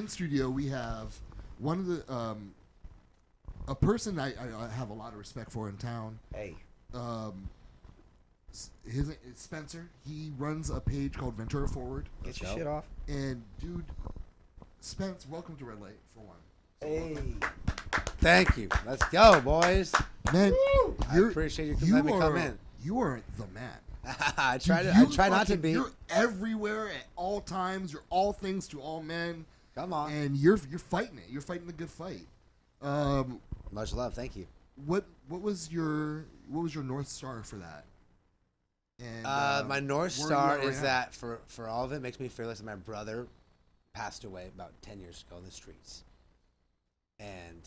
in studio we have one of the a person I have a lot of respect for in town. Hey. His Spencer. He runs a page called Ventura Forward. Get your shit off. And dude, Spence, welcome to Red Light for one. Hey. Thank you. Let's go, boys. Man, I appreciate you letting me come in. You are the man. I try not to be. You're everywhere at all times. You're all things to all men. Come on. And you're fighting it. You're fighting the good fight. Much love. Thank you. What was your North Star for that? And, my North Star is that for all of it makes me fearless. My brother passed away about 10 years ago in the streets. And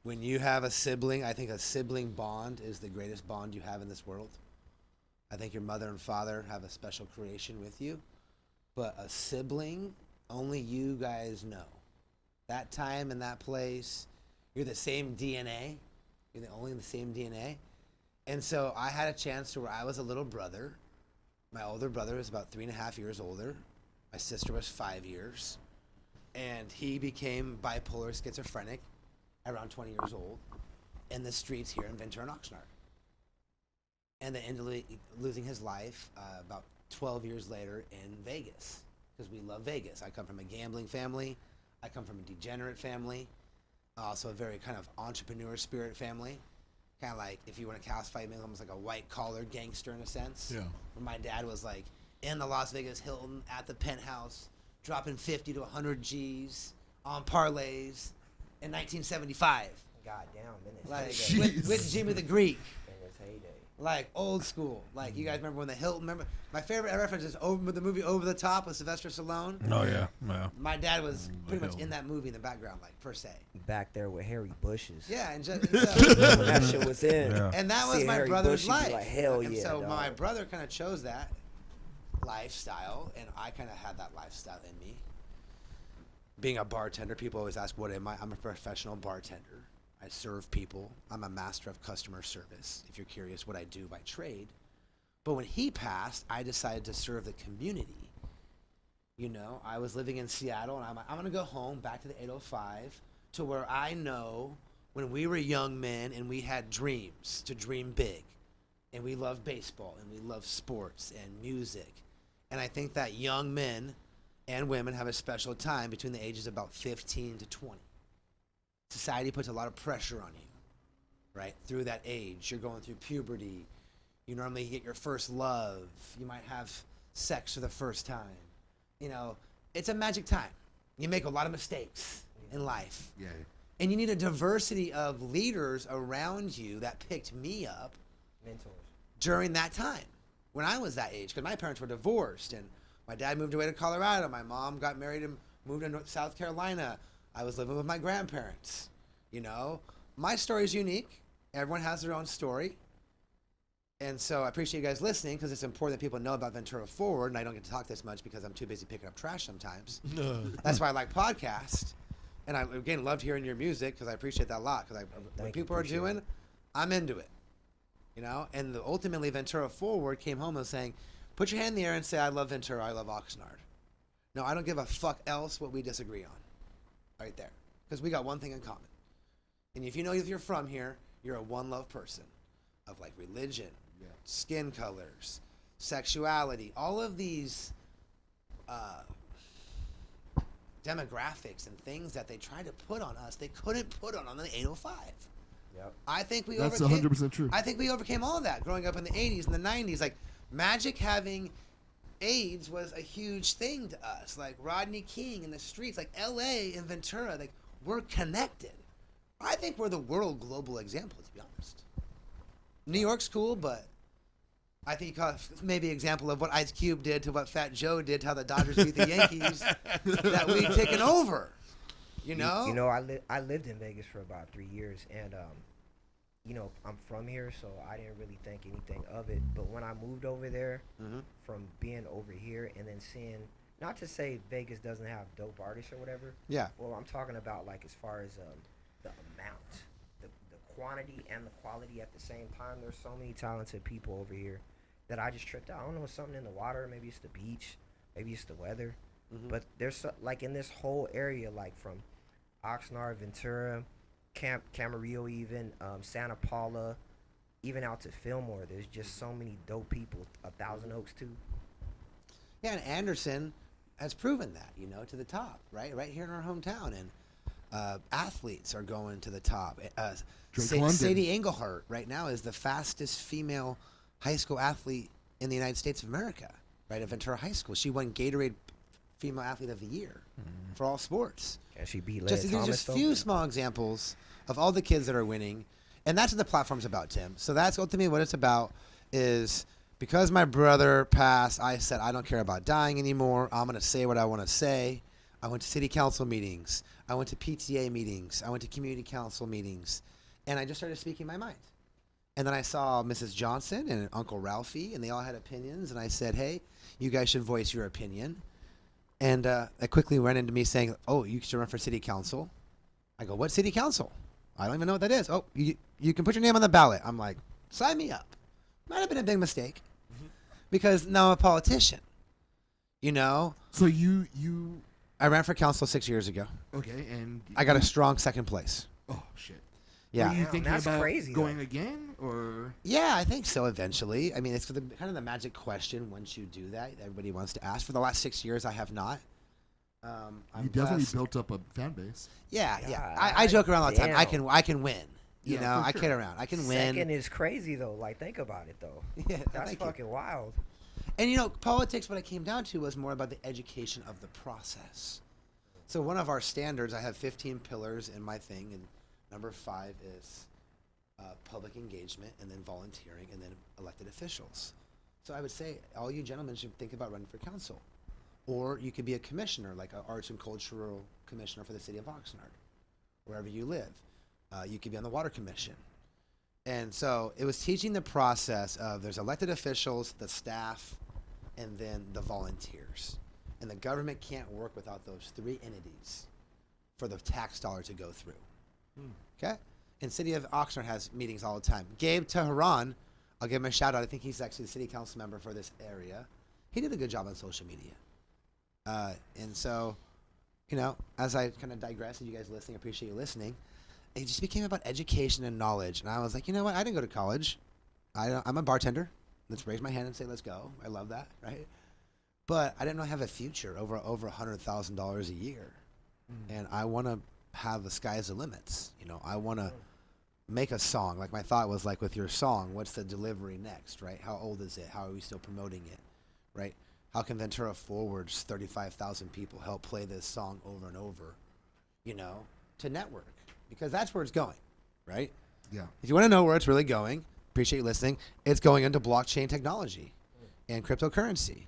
when you have a sibling, I think a sibling bond is the greatest bond you have in this world. I think your mother and father have a special creation with you. But a sibling, only you guys know. That time and that place, you're the same DNA. You're only the same DNA. And so I had a chance to where I was a little brother. My older brother was about 3.5 years older. My sister was 5 years. And he became bipolar schizophrenic around 20 years old in the streets here in Ventura and Oxnard. And then ended up losing his life about 12 years later in Vegas, because we love Vegas. I come from a gambling family. I come from a degenerate family. Also a very kind of entrepreneur spirit family. Kind of like, if you want to classify me, almost like a white-collar gangster in a sense. Yeah. Where my dad was like in the Las Vegas Hilton at the penthouse, dropping 50 to 100 G's on parlays in 1975. God damn, in like heyday. with Jimmy the Greek. In his heyday. Like old school. Like you guys remember when the Hilton? Remember my favorite reference is over the movie Over the Top with Sylvester Stallone. Oh yeah, yeah. My dad was pretty much in that movie in the background, like per se. Back there with Harry Bushes. Yeah, and just when that shit was in. Yeah. And that was See my Harry brother's Bush, life. like, hell and yeah. So dog. my brother kind of chose that lifestyle, and I kind of had that lifestyle in me. Being a bartender, people always ask, "What am I?" I'm a professional bartender. I serve people. I'm a master of customer service, if you're curious what I do by trade. But when he passed, I decided to serve the community. You know, I was living in Seattle, and I'm like, I'm going to go home back to the 805 to where I know when we were young men and we had dreams to dream big. And we loved baseball, and we loved sports and music. And I think that young men and women have a special time between the ages of about 15 to 20. Society puts a lot of pressure on you, right? Through that age, you're going through puberty. You normally get your first love. You might have sex for the first time. You know, it's a magic time. You make a lot of mistakes in life. Yeah. And you need a diversity of leaders around you that picked me up. Mentors. During that time, when I was that age, because my parents were divorced, and my dad moved away to Colorado. My mom got married and moved to South Carolina. I was living with my grandparents. You know, my story is unique. Everyone has their own story. And so I appreciate you guys listening, because it's important that people know about Ventura Forward, and I don't get to talk this much because I'm too busy picking up trash sometimes. That's why I like podcasts. And I, again, loved hearing your music, because I appreciate that a lot. Because what people are doing, I'm into it. You know? And ultimately, Ventura Forward came home and was saying, put your hand in the air and say, I love Ventura, I love Oxnard. No, I don't give a fuck else what we disagree on. Right there. Because we got one thing in common. And if you know if you're from here, you're a one love person of like religion, skin colors, sexuality, all of these demographics and things that they tried to put on us, they couldn't put on the 805. Yep. I think we That's overcame 100% true. I think we overcame all of that growing up in the 80s and the 90s. Like Magic having AIDS was a huge thing to us. Like Rodney King in the streets, like LA and Ventura, like we're connected. I think we're the world global example, to be honest. New York's cool, but I think maybe example of what Ice Cube did to what Fat Joe did to how the Dodgers beat the Yankees that we've taken over. You know? You know, I lived in Vegas for about 3 years, and you know, I'm from here, so I didn't really think anything of it. But when I moved over there, from being over here and then seeing, not to say Vegas doesn't have dope artists or whatever. Yeah. Well, I'm talking about like as far as the amount, the quantity and the quality at the same time. There's so many talented people over here that I just tripped out. I don't know, it's something in the water. Maybe it's the beach. Maybe it's the weather. But there's like in this whole area, like from Oxnard, Ventura, Camarillo, even Santa Paula, even out to Fillmore. There's just so many dope people. A Thousand Oaks too. Yeah, and Anderson has proven that, to the top, right? Right here in our hometown. And athletes are going to the top. Sadie Englehart right now is the fastest female high school athlete in the United States of America, right, at Ventura High School. She won Gatorade Female Athlete of the Year for all sports. And she beat Leia There's Thomas, just a though. few small examples of all the kids that are winning. And that's what the platform's about, Tim. So that's ultimately what it's about is because my brother passed, I said, I don't care about dying anymore. I'm going to say what I want to say. I went to city council meetings. I went to PTA meetings. I went to community council meetings. And I just started speaking my mind. And then I saw Mrs. Johnson and Uncle Ralphie, and they all had opinions. And I said, hey, you guys should voice your opinion. And they quickly ran into me saying, oh, you should run for city council. I go, what city council? I don't even know what that is. Oh, you can put your name on the ballot. I'm like, sign me up. Might have been a big mistake because now I'm a politician, So you I ran for council 6 years ago. okay, and I got a strong second place. oh shit. Yeah. Were you Damn, thinking that's about crazy, going though. again, or Yeah, I think so eventually. I mean, it's kind of the magic question once you do that. Everybody wants to ask. For the last 6 years, I have not. I'm you definitely blessed. built up a fan base? Yeah. Yeah, I joke around all the time. damn. I can win. Yeah, for I sure. kid around. I can win. Second is crazy though. Like think about it though. Yeah, That's thank you. fucking wild. And politics, what it came down to was more about the education of the process. So one of our standards, I have 15 pillars in my thing, and number 5 is public engagement, and then volunteering, and then elected officials. So I would say all you gentlemen should think about running for council. Or you could be a commissioner, like an arts and cultural commissioner for the city of Oxnard, wherever you live. You could be on the water commission. And so it was teaching the process of there's elected officials, the staff, and then the volunteers. And the government can't work without those 3 entities for the tax dollar to go through. Okay? And City of Oxnard has meetings all the time. Gabe Tehran, I'll give him a shout out. I think he's actually the city council member for this area. He did a good job on social media. And so, as I kind of digress, and you guys listening, I appreciate you listening. It just became about education and knowledge. And I was like, you know what? I didn't go to college. I'm a bartender. Let's raise my hand and say, let's go. I love that, right? But I didn't really have a future over $100,000 a year. And I want to have the sky's the limits. I want to make a song. Like my thought was like with your song, what's the delivery next, right? How old is it? How are we still promoting it, right? How can Ventura Forward's 35,000 people help play this song over and over, to network? Because that's where it's going, right? Yeah. If you want to know where it's really going, appreciate you listening, it's going into blockchain technology and cryptocurrency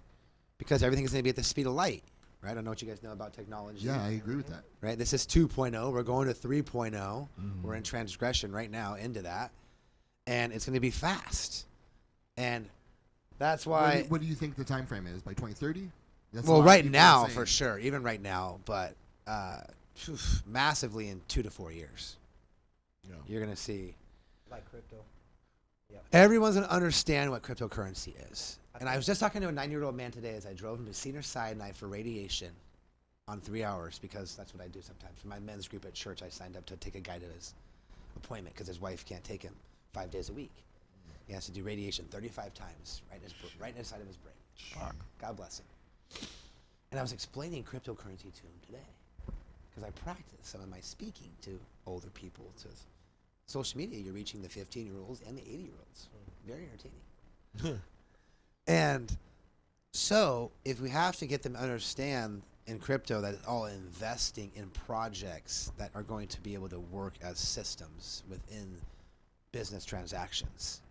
because everything is going to be at the speed of light, right? I don't know what you guys know about technology. Yeah, I agree with that. Right? This is 2.0. We're going to 3.0. We're in transgression right now into that. And it's going to be fast. And that's why... What do you think the time frame is? By 2030? Well, right now, for sure. Even right now. But massively in 2 to 4 years. Yeah. You're going to see... Like crypto. Yep. Everyone's going to understand what cryptocurrency is. And I was just talking to a 9-year-old man today as I drove him to Cedar Sinai for radiation on 3 hours because that's what I do sometimes. For my men's group at church, I signed up to take a guy to his appointment because his wife can't take him 5 days a week. He has to do radiation 35 times right inside of his brain. Fuck. God bless him. And I was explaining cryptocurrency to him today because I practice some of my speaking to older people. To social media, you're reaching the 15-year-olds and the 80-year-olds. Very entertaining. And so if we have to get them to understand in crypto that it's all investing in projects that are going to be able to work as systems within business transactions,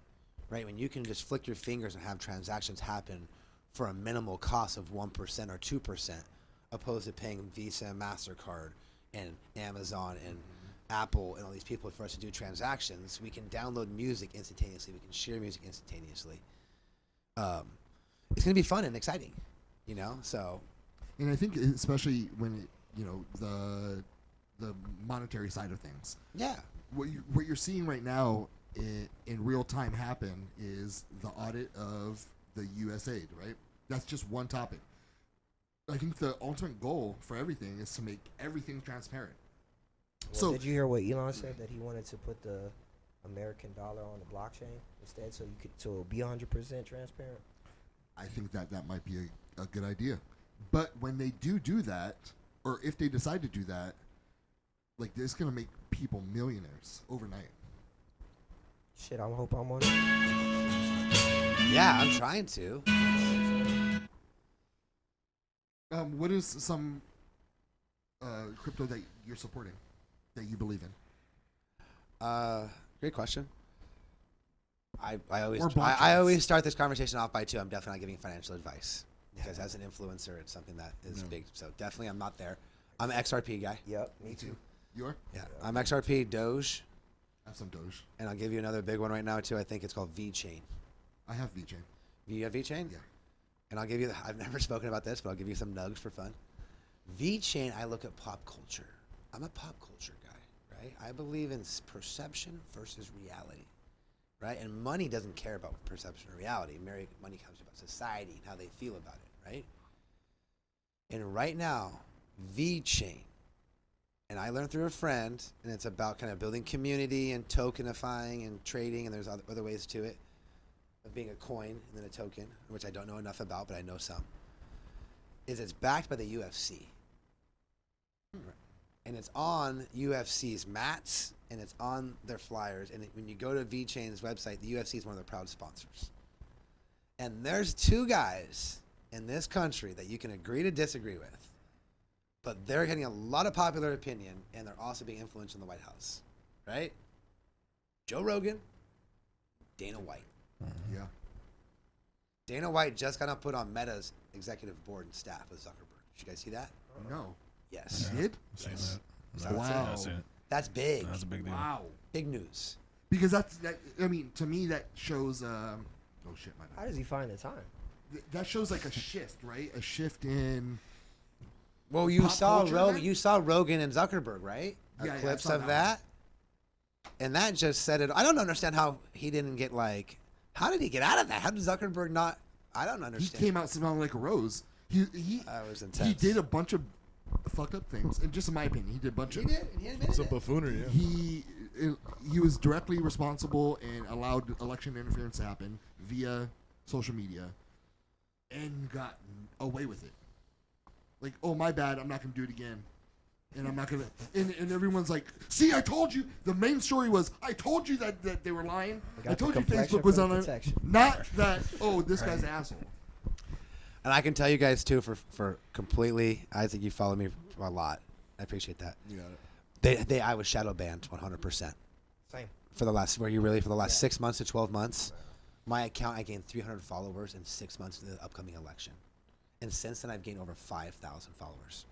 right? When you can just flick your fingers and have transactions happen for a minimal cost of 1% or 2%, opposed to paying Visa and MasterCard and Amazon and Apple and all these people for us to do transactions, we can download music instantaneously. We can share music instantaneously. It's going to be fun and exciting, so. And I think especially when the monetary side of things. Yeah. What you're seeing right now in real time happen is the audit of the USAID, right? That's just one topic. I think the ultimate goal for everything is to make everything transparent. Well, So did you hear what Elon said, that he wanted to put the American dollar on the blockchain instead, so it'll be 100% transparent? I think that might be a good idea. But when they do that, or if they decide to do that, like, it's gonna make people millionaires overnight. Shit, I hope I'm on it. Yeah, I'm trying to. What is some crypto that you're supporting, that you believe in? Great question. I always Or I always start this conversation off by I'm definitely not giving financial advice, because as an influencer, it's something that is big. So definitely, I'm not there. I'm an XRP guy. Yep, me too. You are? Yeah, I'm XRP, Doge, I have some Doge. and I'll give you another big one right now too. I think it's called VeChain. I have VeChain. You have VeChain? Yeah. And I'll give you. I've never spoken about this, but I'll give you some nugs for fun. VeChain, I look at pop culture. I'm a pop culture guy, right? I believe in perception versus reality, right? And money doesn't care about perception or reality. Money comes about society and how they feel about it, right? And right now, VeChain, and I learned through a friend, and it's about kind of building community and tokenifying and trading, and there's other ways to it, of being a coin and then a token, which I don't know enough about, but I know some, is it's backed by the UFC. And it's on UFC's mats, and it's on their flyers. And when you go to VeChain's website, the UFC is one of their proud sponsors. And there's two guys in this country that you can agree to disagree with, but they're getting a lot of popular opinion, and they're also being influential in the White House, right? Joe Rogan, Dana White. Yeah. Dana White just got put on Meta's executive board and staff with Zuckerberg. Did you guys see that? No. Yes. You did? Seen Yes. that. Is that what's Wow. Yeah, seen it. That's big. That's a big deal. Wow. Big news. Because I mean, to me, that shows. Oh shit, my How bad. does he find the time? That shows like a shift, right? A shift in. Well, you Pop saw culture, Rogan. then? You saw Rogan and Zuckerberg, right? Yeah, I Clips saw of that that, and that just said it. I don't understand how he didn't get like. How did he get out of that? How did Zuckerberg not? I don't He understand. came out smelling like a rose. He That was intense. he did a bunch of fucked up things, and just in my opinion, he did a bunch He of. did. And he admitted It's a it. buffoonery, yeah. He was directly responsible and allowed election interference to happen via social media, and got away with it. Like, oh my bad, I'm not gonna do it again, and I'm not gonna. And everyone's like, see, I told you. The main story was, I told you that they were lying. They I got the told you complexion Facebook was for on the it. protection. Not that. Oh, this guy's an asshole. And I can tell you guys too, for completely, Isaac, you follow me for a lot. I appreciate that. You got it. I was shadow banned 100%. Same. For the last 6 months to 12 months, my account, I gained 300 followers in 6 months of the upcoming election. And since then, I've gained over 5,000 followers.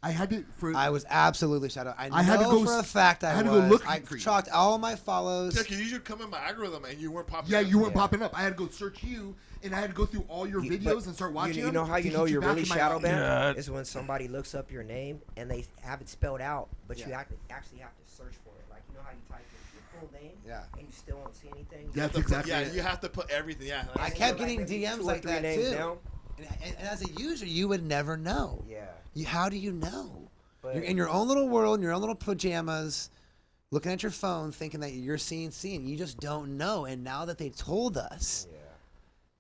I had to for. I was absolutely shadowed. I had to know go for a s- fact I I had to was. go look I for you. chalked all my follows. Yeah, because you should come in my algorithm and you weren't popping Yeah, up. you weren't Yeah. popping up. I had to go search you, and I had to go through all your You- videos but and start watching You them know how to you hit know you're back really in my shadow audience. banned? Yeah. Is when somebody looks up your name and they have it spelled out, but you Yeah. actually have to search for it. Like, you know how you type in your full name Yeah. and you still don't see anything? That's You have to exactly put, it. Yeah, you have to put everything. Yeah. I And kept you're getting maybe DMs 2 or like 3 that names too. down. And as a user, you would never know. Yeah. How do you know? But You're in your own little world, in your own little pajamas, looking at your phone, thinking that you're seeing. You just don't know. And now that they told us, yeah.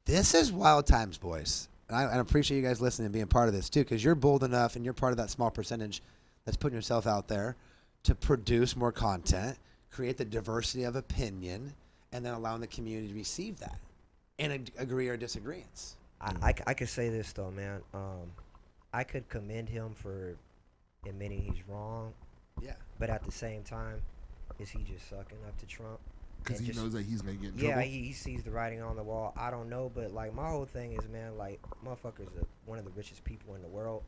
this is wild times, boys. And I appreciate you guys listening and being part of this too, because you're bold enough and you're part of that small percentage that's putting yourself out there to produce more content, create the diversity of opinion, and then allowing the community to receive that and agree or disagreements. I could say this though, man. I could commend him for admitting he's wrong, Yeah. but at the same time, is he just sucking up to Trump? Because And he just- knows that he's gonna get in Yeah, trouble. he sees the writing on the wall. I don't know, but like my whole thing is, man, like motherfucker's one of the richest people in the world,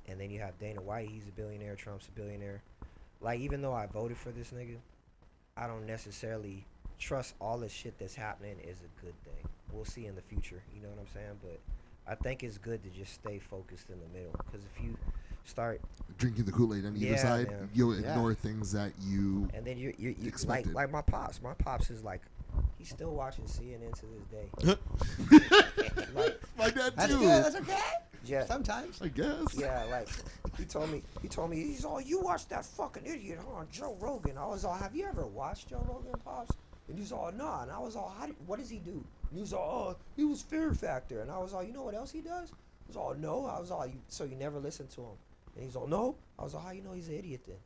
and then you have Dana White. He's a billionaire. Trump's a billionaire. Like, even though I voted for this nigga, I don't necessarily trust all the shit that's happening is a good thing. We'll see in the future. You know what I'm saying? But I think it's good to just stay focused in the middle, because if you start Drinking the Kool-Aid on either Yeah, side, man. you'll Yeah. ignore things that you. and then you like Expected. my pops. My pops is like, he's still watching CNN to this day. Like, My dad That's too. good. That's okay. Yeah. Sometimes. I guess. Yeah, like he told me he's all, you watched that fucking idiot on Joe Rogan. I was all, have you ever watched Joe Rogan, Pops? And he's all, nah. And I was all, what does he do? And he was all, oh, he was Fear Factor. And I was all, you know what else he does? I was all, no. I was all, so you never listened to him? And he's all, no. I was all, how you know he's an idiot then?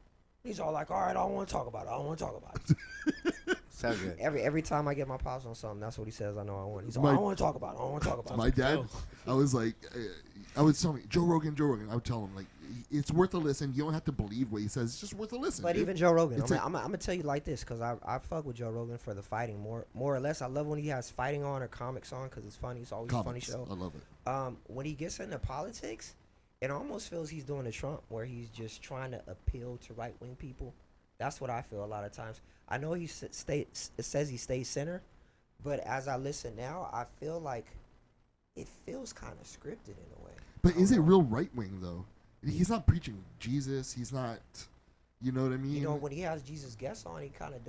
He's all like, all right, I don't want to talk about it. I don't want to talk about it. So good. Every time I get my pops on something, that's what he says. I know I want. He's all, I don't want to talk about it. I don't want to talk about My it. dad, I was like, I would tell me Joe Rogan. I would tell him like, it's worth a listen. You don't have to believe what he says. It's just worth a listen. But even Joe Rogan, I'm I'm gonna tell you like this, because I fuck with Joe Rogan for the fighting more or less. I love when he has fighting on or comics on, because it's funny. It's always a funny show. I love it. When he gets into politics, it almost feels he's doing a Trump, where he's just trying to appeal to right wing people. That's what I feel a lot of times. I know it says he stays center, but as I listen now, I feel like it feels kind of scripted in a way. But is it real right wing though? He's not preaching Jesus. He's not. You know what I mean? You know, when he has Jesus guests on, he kind of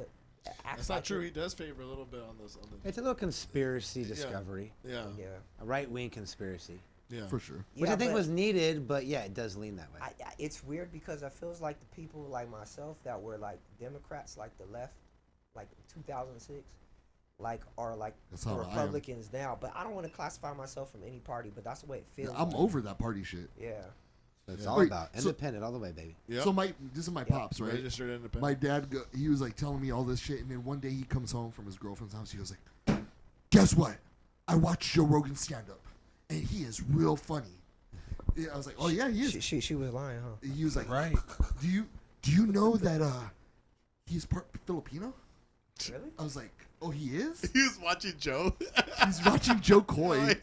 acts. That's not true. He does favor a little bit on this. It's a little conspiracy discovery. Yeah. Yeah. A right-wing conspiracy. Yeah. For sure. Which Yeah, I think but was needed, but yeah, it does lean that way. it's weird because it feels like the people like myself that were like Democrats, like the left, like 2006, like are like That's how I am. Republicans now. But I don't want to classify myself from any party, but that's the way it feels. I'm over that party shit. Yeah. It's Yeah. all Wait, about so- independent all the way, baby. Yep. So this is my pops, right? Registered independent. My dad, he was like telling me all this shit, and then one day he comes home from his girlfriend's house. He was like, "Guess what? I watched Joe Rogan stand up, and he is real funny." Yeah, I was like, "Oh yeah, he is." She was lying, huh? He was like, Right. Do you know that he's part Filipino?" Really? I was like, "Oh, he is." He was watching Joe. He's watching Joe Coy.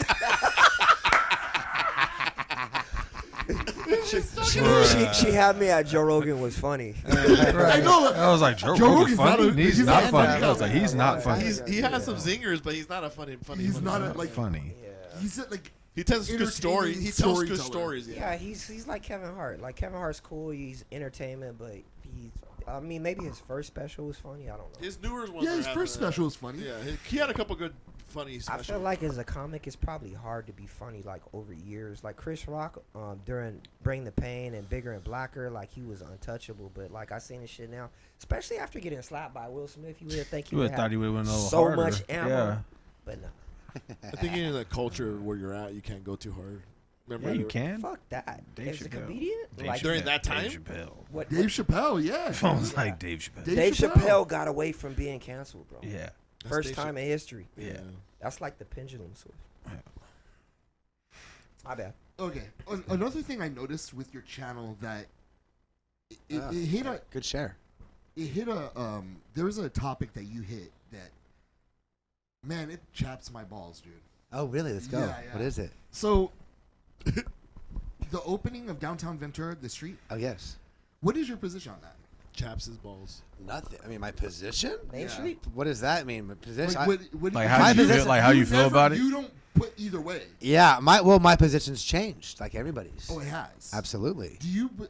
She had me at Joe Rogan was funny. I know. I was like, Joe Rogan's Rogan's not funny. a- He's he's not not funny. funny. I was like, he's not funny. He has some zingers, but he's not a funny. He's funny not guy. a, like funny. Yeah. He's like He tells good stories. He tells good storyteller. stories. Yeah, he's like Kevin Hart. Like Kevin Hart's cool. He's entertainment, but he's. I mean, maybe his first special was funny. I don't know. His newer ones. Yeah, are his having first special was funny. Yeah, he had a couple good funny I specials. feel like as a comic, it's probably hard to be funny like over years. Like Chris Rock, during Bring the Pain and Bigger and Blacker, like he was untouchable. But like I seen his shit now, especially after getting slapped by Will Smith, you would think he You would would have thought he would have went a little so harder. much ammo. Yeah. But no, I think in the culture where you're at, you can't go too hard. Remember Yeah, you can. fuck that. Dave As a Chappelle. comedian, Dave like During Chappelle. that time? Dave Chappelle. what Dave Chappelle, yeah. Sounds Yeah. like Dave Chappelle. Dave Dave Chappelle. Chappelle got away from being canceled, bro. Yeah. That's First Dave time in history. Yeah. That's like the pendulum switch. My bad. Okay. Another thing I noticed with your channel that it hit a Good share. there was a topic that you hit that, man, it chaps my balls, dude. Oh, really? Let's go. Yeah, yeah. What is it? So the opening of downtown Ventura, the street. Oh, yes. What is your position on that? Chaps his balls. Nothing. I mean, my position? Main Yeah. Street? What does that mean? My position? Like, what Like you- how My do you feel? position- Like how you feel never- about it? You don't put either way. Yeah, my position's changed, like everybody's. Oh, it has. Absolutely.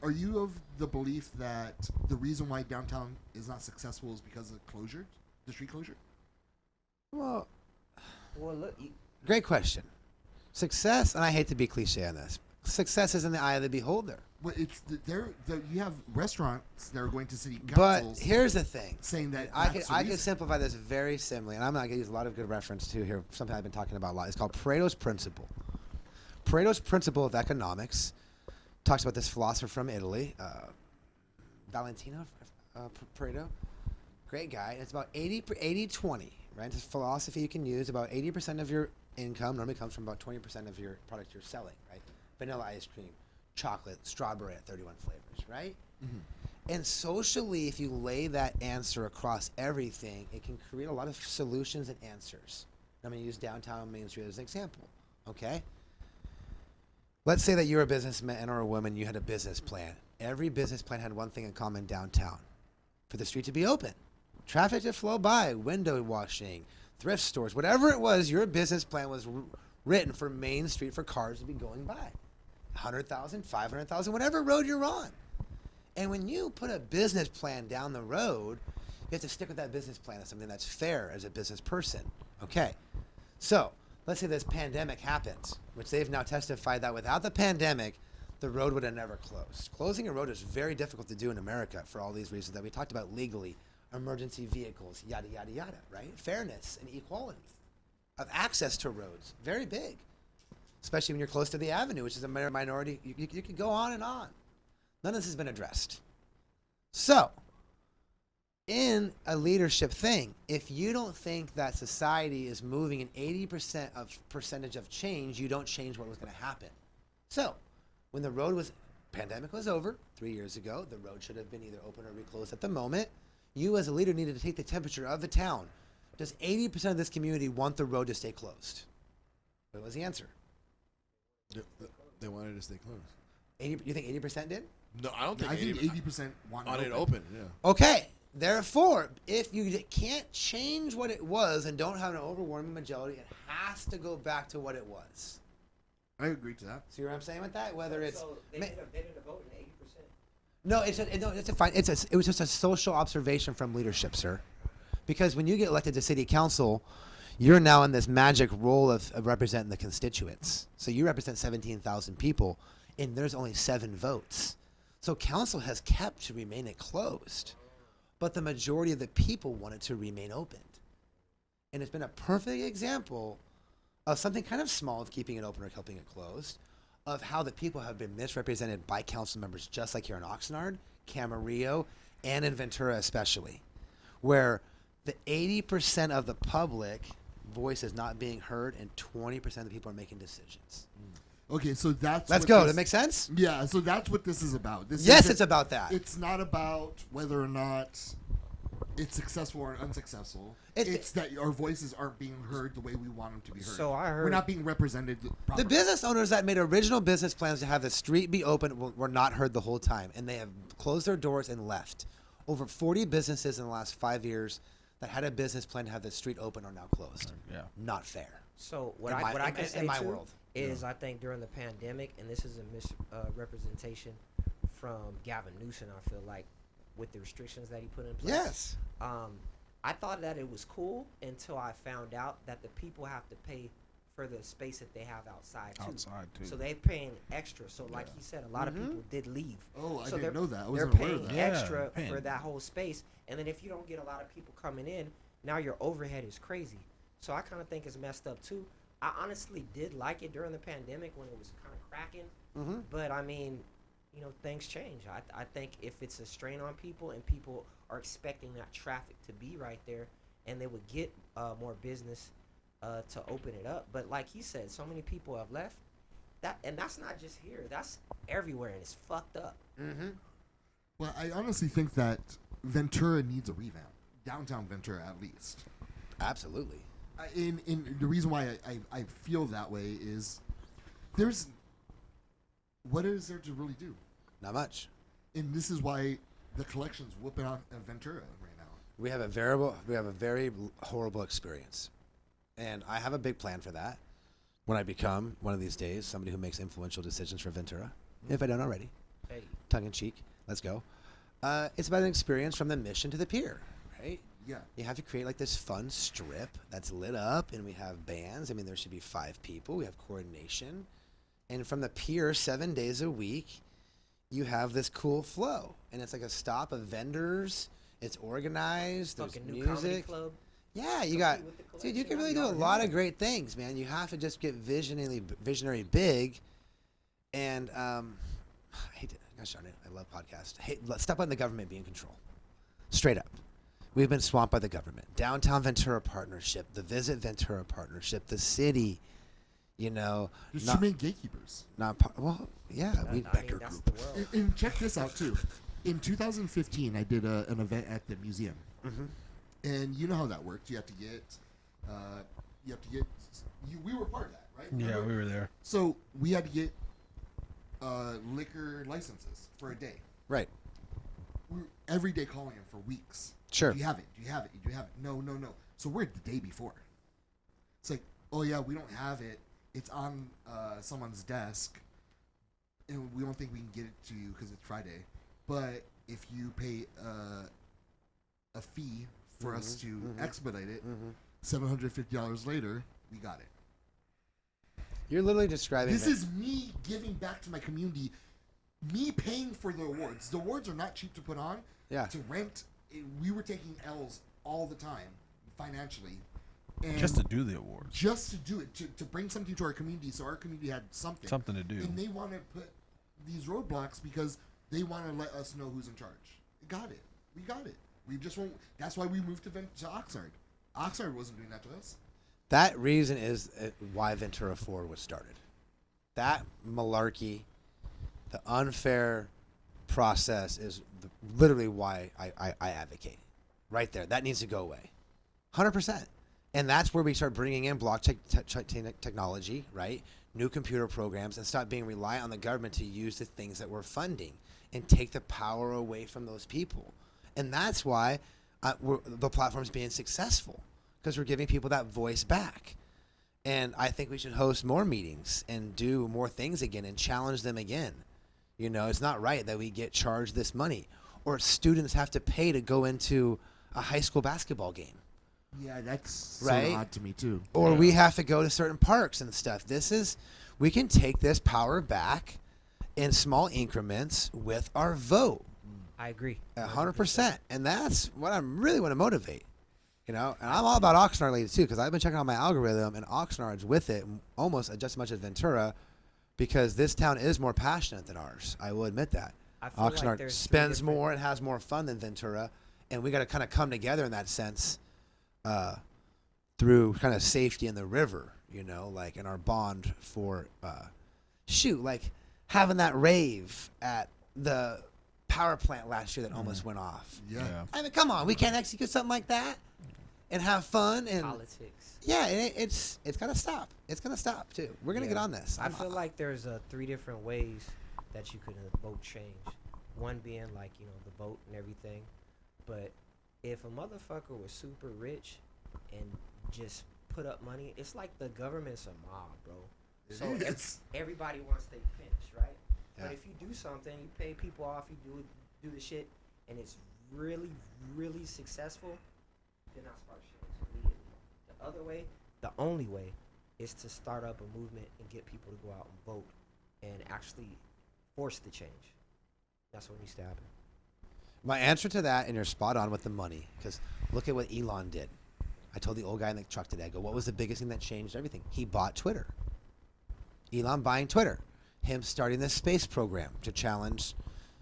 Are you of the belief that the reason why downtown is not successful is because of closure, the street closure? Well, Well, look, great question. Success, and I hate to be cliche on this, success is in the eye of the beholder. Well, it's you have restaurants that are going to city But councils here's the thing. saying that I that's can the I can reason. simplify this very simply, and I'm not going to use a lot of good reference to here. Something I've been talking about a lot. It's called Pareto's Principle. Pareto's Principle of economics talks about this philosopher from Italy, Valentino Pareto. Great guy. It's about 80-20, right? It's a philosophy you can use. About 80% of your income normally comes from about 20% of your product you're selling, right? Vanilla ice cream, chocolate, strawberry at 31 flavors, right? And socially, if you lay that answer across everything, it can create a lot of solutions and answers. I'm going to use downtown Main Street as an example, okay? Let's say that you're a businessman or a woman, you had a business plan. Every business plan had one thing in common downtown: for the street to be open, traffic to flow by, window washing, thrift stores, whatever it was, your business plan was written for Main Street for cars to be going by. 100,000, 500,000, whatever road you're on. And when you put a business plan down the road, you have to stick with that business plan as something that's fair as a business person. Okay. So let's say this pandemic happened, which they've now testified that without the pandemic, the road would have never closed. Closing a road is very difficult to do in America for all these reasons that we talked about legally, emergency vehicles, yada, yada, yada, right? Fairness and equality of access to roads, very big, especially when you're close to the avenue, which is a minority. You could go on and on. None of this has been addressed. So, in a leadership thing, if you don't think that society is moving in 80% of percentage of change, you don't change what was going to happen. So, when the pandemic was over 3 years ago, the road should have been either open or reclosed at the moment. You as a leader needed to take the temperature of the town. Does 80% of this community want the road to stay closed? What was the answer? They wanted to stay closed. You think 80% did? No, I don't think. I think 80% want it open. Yeah. Okay. Therefore, if you can't change what it was and don't have an overwhelming majority, it has to go back to what it was. I agree to that. See what I'm saying with that? Whether it's So they did a vote in 80%. no, it was just a social observation from leadership, sir. Because when you get elected to city council, you're now in this magic role of representing the constituents. So you represent 17,000 people, and there's only 7 votes. So council has kept to remain it closed, but the majority of the people wanted to remain opened. And it's been a perfect example of something kind of small of keeping it open or helping it closed, of how the people have been misrepresented by council members, just like here in Oxnard, Camarillo, and in Ventura especially, where the 80% of the public voice is not being heard and 20% of the people are making decisions. Okay, so that's Let's what go. this- That makes sense? Yeah, so that's what this is about. Yes, it's about that. It's not about whether or not it's successful or unsuccessful. It's- It's that our voices aren't being heard the way we want them to be heard. So I heard we're not being represented The properly. business owners that made original business plans to have the street be open were not heard the whole time, and they have closed their doors and left. Over 40 businesses in the last 5 years that had a business plan to have the street open are now closed. Yeah. Not fair. So In my- what I in- can in say my too world. is I think during the pandemic, and this is a misrepresentation from Gavin Newsom, I feel like, with the restrictions that he put in place. Yes. I thought that it was cool until I found out that the people have to pay for the space that they have outside too. Outside, too. So they're paying extra. So like he said, a lot of people did leave. Oh, I so didn't know that. I they're wasn't aware paying of that. Yeah, extra paying. for that whole space, and then if you don't get a lot of people coming in, now your overhead is crazy. So I kind of think it's messed up too. I honestly did like it during the pandemic when it was kind of cracking, but I mean, you know, things change. I think if it's a strain on people and people are expecting that traffic to be right there, and they would get more business to open it up. But like he said, so many people have left. And that's not just here. That's everywhere, and it's fucked up. Well, I honestly think that Ventura needs a revamp. Downtown Ventura, at least. Absolutely. In the reason why I feel that way is what is there to really do? Not much. And this is why the collection's whooping out at Ventura right now. We have a very horrible experience. And I have a big plan for that when I become, one of these days, somebody who makes influential decisions for Ventura, if I don't already. Hey, Tongue in cheek. Let's go. It's about an experience from the mission to the pier, right? Yeah. You have to create like this fun strip that's lit up, and we have bands. I mean, there should be 5 people. We have coordination. And from the pier 7 days a week, you have this cool flow. And it's like a stop of vendors. It's organized. There's fucking new comedy music. club. Yeah, you Compete got, with the dude, you collection can really of do a y'all. lot of great things, man. You have to just get visionary big. And I hate it. Gosh darn it. I love podcasts. Stop letting the government be in control. Straight up. We've been swamped by the government. Downtown Ventura Partnership, the Visit Ventura Partnership, the city, you know. There's not, too many gatekeepers. Well, yeah. I mean, that's the world. And check this out, too. In 2015, I did an event at the museum. And you know how that worked. You have to get, we were part of that, right? Yeah, Remember? we were there. So we had to get liquor licenses for a day. Right. We were every day calling him for weeks. Sure. Do you have it? Do you have it? Do you have it? No. So we're the day before. It's like, oh yeah, we don't have it. It's on someone's desk, and we don't think we can get it to you because it's Friday. But if you pay a fee for us to expedite it, $750 later, we got it. You're literally describing This is me giving back to my community, me paying for the awards. The awards are not cheap to put on. Yeah. To rent, we were taking L's all the time financially. And Just to do the awards. Just to do it, to bring something to our community, so our community had something. Something to do. And they want to put these roadblocks because they want to let us know who's in charge. Got it. We got it. We just won't. That's why we moved to Oxnard. Oxnard wasn't doing that to us. That reason is why Ventura 4 was started. That malarkey, the unfair process is literally why I advocate. Right there. That needs to go away. 100%. And that's where we start bringing in blockchain technology, right? New computer programs, and stop being reliant on the government to use the things that we're funding and take the power away from those people. And that's why the platform's being successful, because we're giving people that voice back. And I think we should host more meetings and do more things again and challenge them again. You know, it's not right that we get charged this money, or students have to pay to go into a high school basketball game. Yeah, that's Right? sort of odd to me too. Or we have to go to certain parks and stuff. We can take this power back in small increments with our vote. I agree. 100%. And that's what I really want to motivate. You know, and I'm all about Oxnard lately too, because I've been checking out my algorithm, and Oxnard's with it almost just as much as Ventura, because this town is more passionate than ours. I will admit that. I feel like Oxnard there's three spends different- more and has more fun than Ventura, and we got to kind of come together in that sense through kind of safety in the river, you know, like in our bond for like having that rave at the power plant last year that almost went off. Yeah. I mean, come on, we can't execute something like that and have fun and Politics. yeah, it's gonna stop. It's gonna stop too. We're gonna Yeah. get on this. I feel like there's 3 different ways that you could vote change. One being like, you know, the vote and everything. But if a motherfucker was super rich and just put up money, it's like the government's a mob, bro. It So is. everybody wants their pinch, right? Yeah. But if you do something, you pay people off, you do the shit, and it's really, really successful, then I spark change immediately. The other way, the only way, is to start up a movement and get people to go out and vote and actually force the change. That's what needs to happen. My answer to that, and you're spot on with the money, because look at what Elon did. I told the old guy in the truck today, I go, what was the biggest thing that changed everything? He bought Twitter. Elon buying Twitter. Him starting this space program to challenge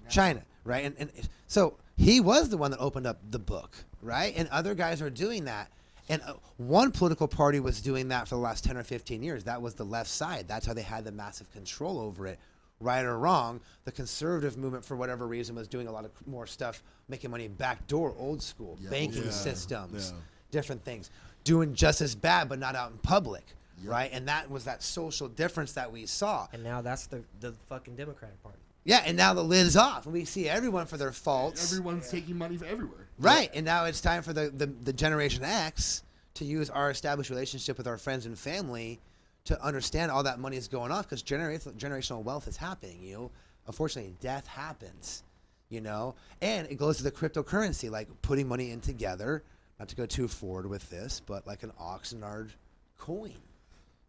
China, right? And so he was the one that opened up the book, right? And other guys are doing that. And one political party was doing that for the last 10 or 15 years. That was the left side. That's how they had the massive control over it. Right or wrong, the conservative movement, for whatever reason, was doing a lot of more stuff, making money backdoor, old school, Yeah. banking Yeah. systems, Yeah. different things. Doing just as bad, but not out in public, Yep. right? And that was that social difference that we saw. And now that's the fucking Democratic Party. Yeah, and now the lid's off, and we see everyone for their faults. Everyone's taking money from everywhere. Right, and now it's time for the Generation X to use our established relationship with our friends and family to understand all that money is going off, because generational wealth is happening, you know. Unfortunately, death happens, you know. And it goes to the cryptocurrency, like putting money in together, not to go too forward with this, but like an Oxnard coin,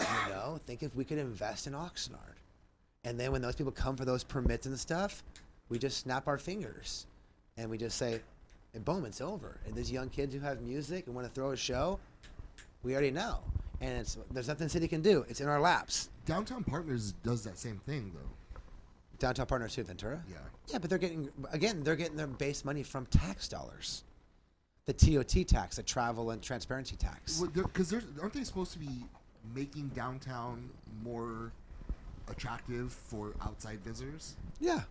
you know. Think if we could invest in Oxnard. And then when those people come for those permits and stuff, we just snap our fingers and we just say, and boom, it's over. And these young kids who have music and want to throw a show, we already know. And there's nothing the city can do. It's in our laps. Downtown Partners does that same thing though. Downtown Partners too, Ventura? Yeah. Yeah, but they're getting their base money from tax dollars. The TOT tax, the travel and transparency tax. Because aren't they supposed to be making downtown more attractive for outside visitors? Yeah.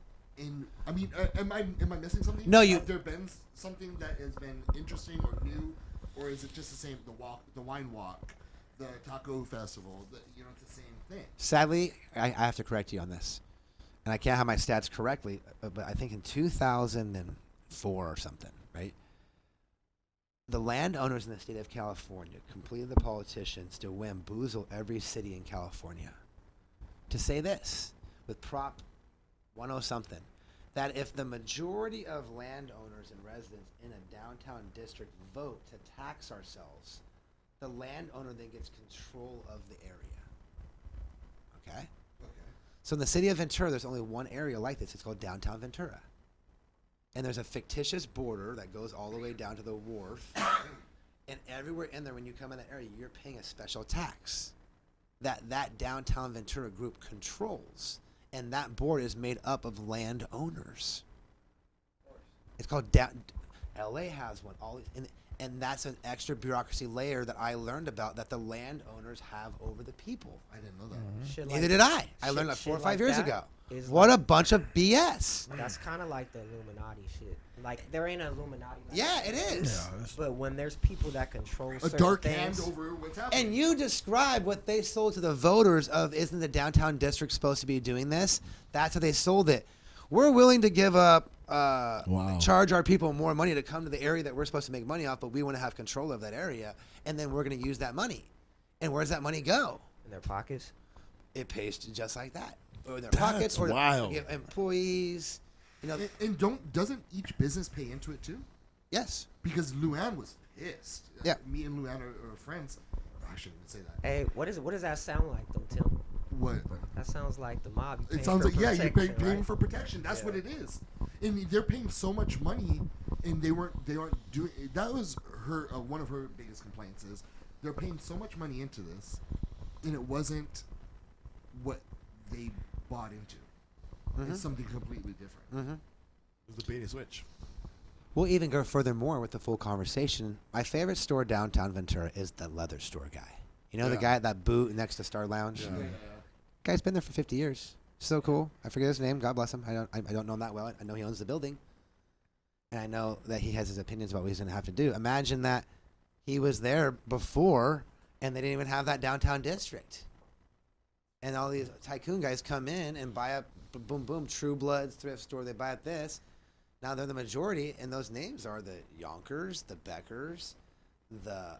I mean, am I missing something? No, Have there been something that has been interesting or new, or is it just the same? The wine walk, the taco festival. It's the same thing. Sadly, I have to correct you on this. And I can't have my stats correctly, but I think in 2004 or something, right? The landowners in the state of California completed the politicians to bamboozle every city in California to say this with Prop 10 something, that if the majority of landowners and residents in a downtown district vote to tax ourselves, the landowner then gets control of the area. Okay. So in the city of Ventura, there's only one area like this. It's called downtown Ventura. And there's a fictitious border that goes all the way down to the wharf. And everywhere in there, when you come in that area, you're paying a special tax that downtown Ventura group controls. And that board is made up of landowners. It's called LA has one. And that's an extra bureaucracy layer that I learned about that the landowners have over the people. I didn't know that. Shit Neither did I. I learned that shit 4 or 5 like years that ago. is What like- a bunch of BS. That's kind of like the Illuminati shit. Like there ain't an Illuminati. Like Yeah, that. it is. Yeah, that's- But when there's people that control A certain dark things, hand over what's happening. And you describe what they sold to the voters of, isn't the downtown district supposed to be doing this? That's how they sold it. We're willing to give up, charge our people more money to come to the area that we're supposed to make money off, but we want to have control of that area, and then we're going to use that money. And where does that money go? in their pockets. It pays just like that. Or in their That's pockets, or wild. give employees. You know, And doesn't each business pay into it too? yes. Because Luann was pissed. Yeah. Me and Luann are friends. I shouldn't even say that. Hey, what does that sound like though, Tim? What? That sounds like the mob. It sounds like you're paying right? for protection. That's what it is. And they're paying so much money, and they aren't doing. That was her one of her biggest complaints is they're paying so much money into this, and it wasn't what they bought into. It's something completely different. It was the bait and switch. We'll even go furthermore with the full conversation. My favorite store downtown Ventura is the leather store guy. You know the Yeah. guy at that booth next to Star Lounge? Yeah. Guy's been there for 50 years. So cool. I forget his name. God bless him. I don't know him that well. I know he owns the building. And I know that he has his opinions about what he's going to have to do. Imagine that he was there before and they didn't even have that downtown district. And all these tycoon guys come in and buy up, boom, boom, True Bloods, thrift store. They buy up this. Now they're the majority, and those names are the Yonkers, the Beckers, the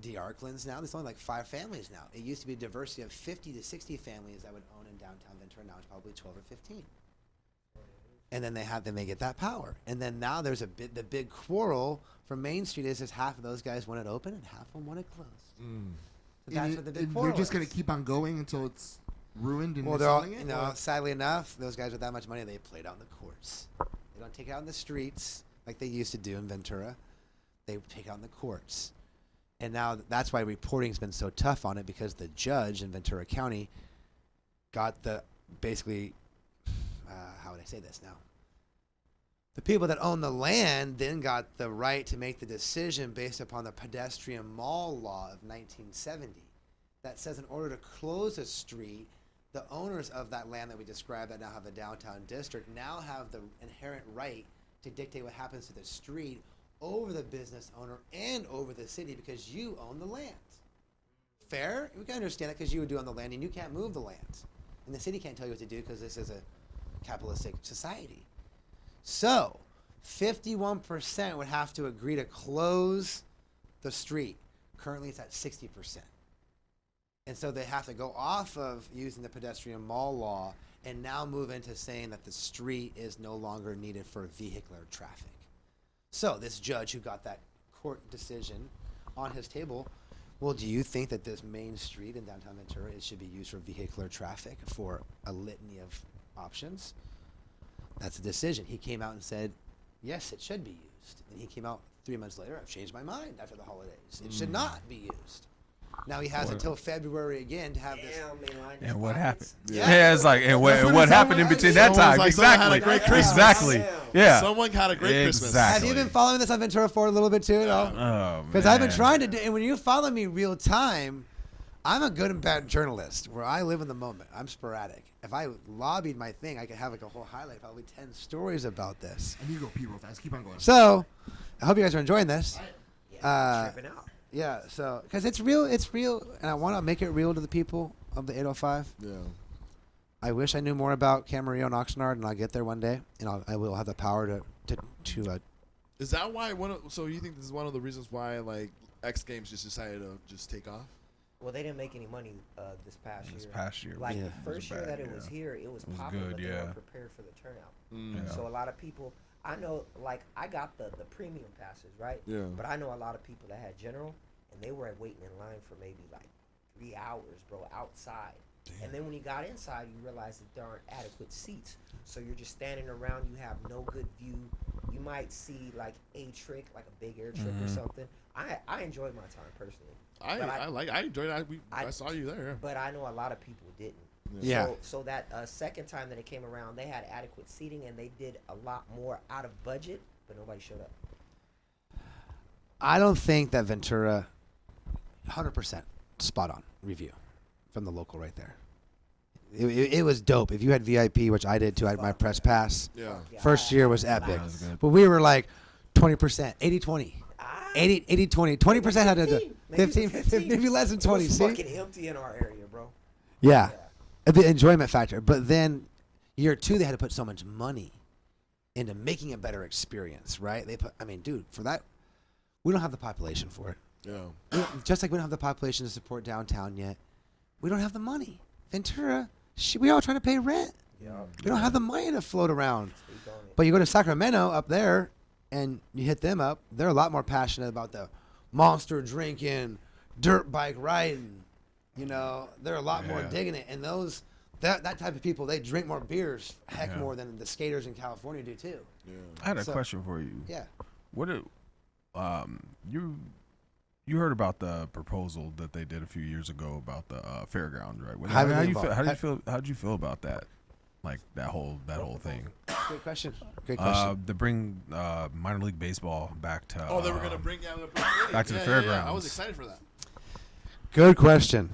DeArklands now. There's only like 5 families now. It used to be a diversity of 50 to 60 families that would own in downtown Ventura. Now it's probably 12 or 15. And then they get that power. And then now there's the big quarrel from Main Street is half of those guys want it open and half of them want it closed. So that's what the big And quarrel they're just going is. to keep on going until it's ruined and Well, they're they're all, selling it? you know, Or- sadly enough, those guys with that much money, they play it out in the courts. They don't take it out in the streets like they used to do in Ventura. They take it out in the courts. And now that's why reporting's been so tough on it, because the judge in Ventura County got the, basically, how would I say this now? The people that own the land then got the right to make the decision based upon the pedestrian mall law of 1970 that says in order to close a street, the owners of that land that we described that now have the downtown district now have the inherent right to dictate what happens to the street over the business owner and over the city because you own the land. Fair? We can understand that because you would do on the land and you can't move the land. And the city can't tell you what to do because this is a capitalistic society. So, 51% would have to agree to close the street. Currently, it's at 60%. And so they have to go off of using the pedestrian mall law and now move into saying that the street is no longer needed for vehicular traffic. So this judge who got that court decision on his table, well, do you think that this main street in downtown Ventura should be used for vehicular traffic for a litany of options? That's a decision. He came out and said, yes, it should be used. And he came out 3 months later, I've changed my mind after the holidays. It should not be used. Now he has until February again to have this. And what happened? Yeah. Yeah, it's like, and That's what what it happened sounded in like. between that Someone was time? like, someone had a Exactly. great Christmas. Exactly. Yeah. Someone had a great Christmas. Exactly. Have you been following this on Ventura for a little bit too? No? Oh, Because I've been man. trying to do, and when you follow me real time, I'm a good and bad journalist where I live in the moment. I'm sporadic. If I lobbied my thing, I could have like a whole highlight, probably 10 stories about this. I need to go pee real fast. Keep on going. So, I hope you guys are enjoying this. Yeah, tripping out. Yeah, so, because it's real, and I want to make it real to the people of the 805. Yeah. I wish I knew more about Camarillo and Oxnard, and I'll get there one day, and I will have the power to Is that why so you think this is one of the reasons why like X Games just decided to just take off? Well, they didn't make any money this past This year. past year. Like Yeah. the first It was year bad, that it was yeah. here, it was It was popular, good, but they yeah. weren't prepared for the turnout. Yeah. So a lot of people, I know, like I got the premium passes, right? Yeah. But I know a lot of people that had general, and they were waiting in line for maybe like 3 hours, bro, outside. And then when you got inside, you realize that there aren't adequate seats. So you're just standing around. You have no good view. You might see like a trick, like a big air trick or something. I enjoyed my time personally. I enjoyed it. I saw you there. But I know a lot of people didn't. Yeah. So that second time that it came around, they had adequate seating and they did a lot more out of budget, but nobody showed up. I don't think that Ventura, 100% spot on review from the local right there. It was dope. If you had VIP, which I did too, I had my press pass. Yeah. First year was epic. That was good. But we were like 20%, 80-20. 80-20. 20% had to 15, maybe less than 20. It was See? fucking empty in our area, bro. Yeah. The enjoyment factor. But then year 2, they had to put so much money into making a better experience, right? Dude, for that, we don't have the population for it. Yeah. Just like we don't have the population to support downtown yet, we don't have the money. Ventura, we all trying to pay rent. Yeah. We don't have the money to float around. Speak on it. But you go to Sacramento up there, and you hit them up. They're a lot more passionate about the monster drinking, dirt bike riding. You know, they're a lot more digging it. And that type of people, they drink more beers, more than the skaters in California do too. Yeah. I had a question for you. Yeah. What you heard about the proposal that they did a few years ago about the fairground, right? How did you feel about that? Like that whole thing. Great question. To bring minor league baseball back to They were gonna bring back to the fairgrounds. Yeah. I was excited for that. Good question.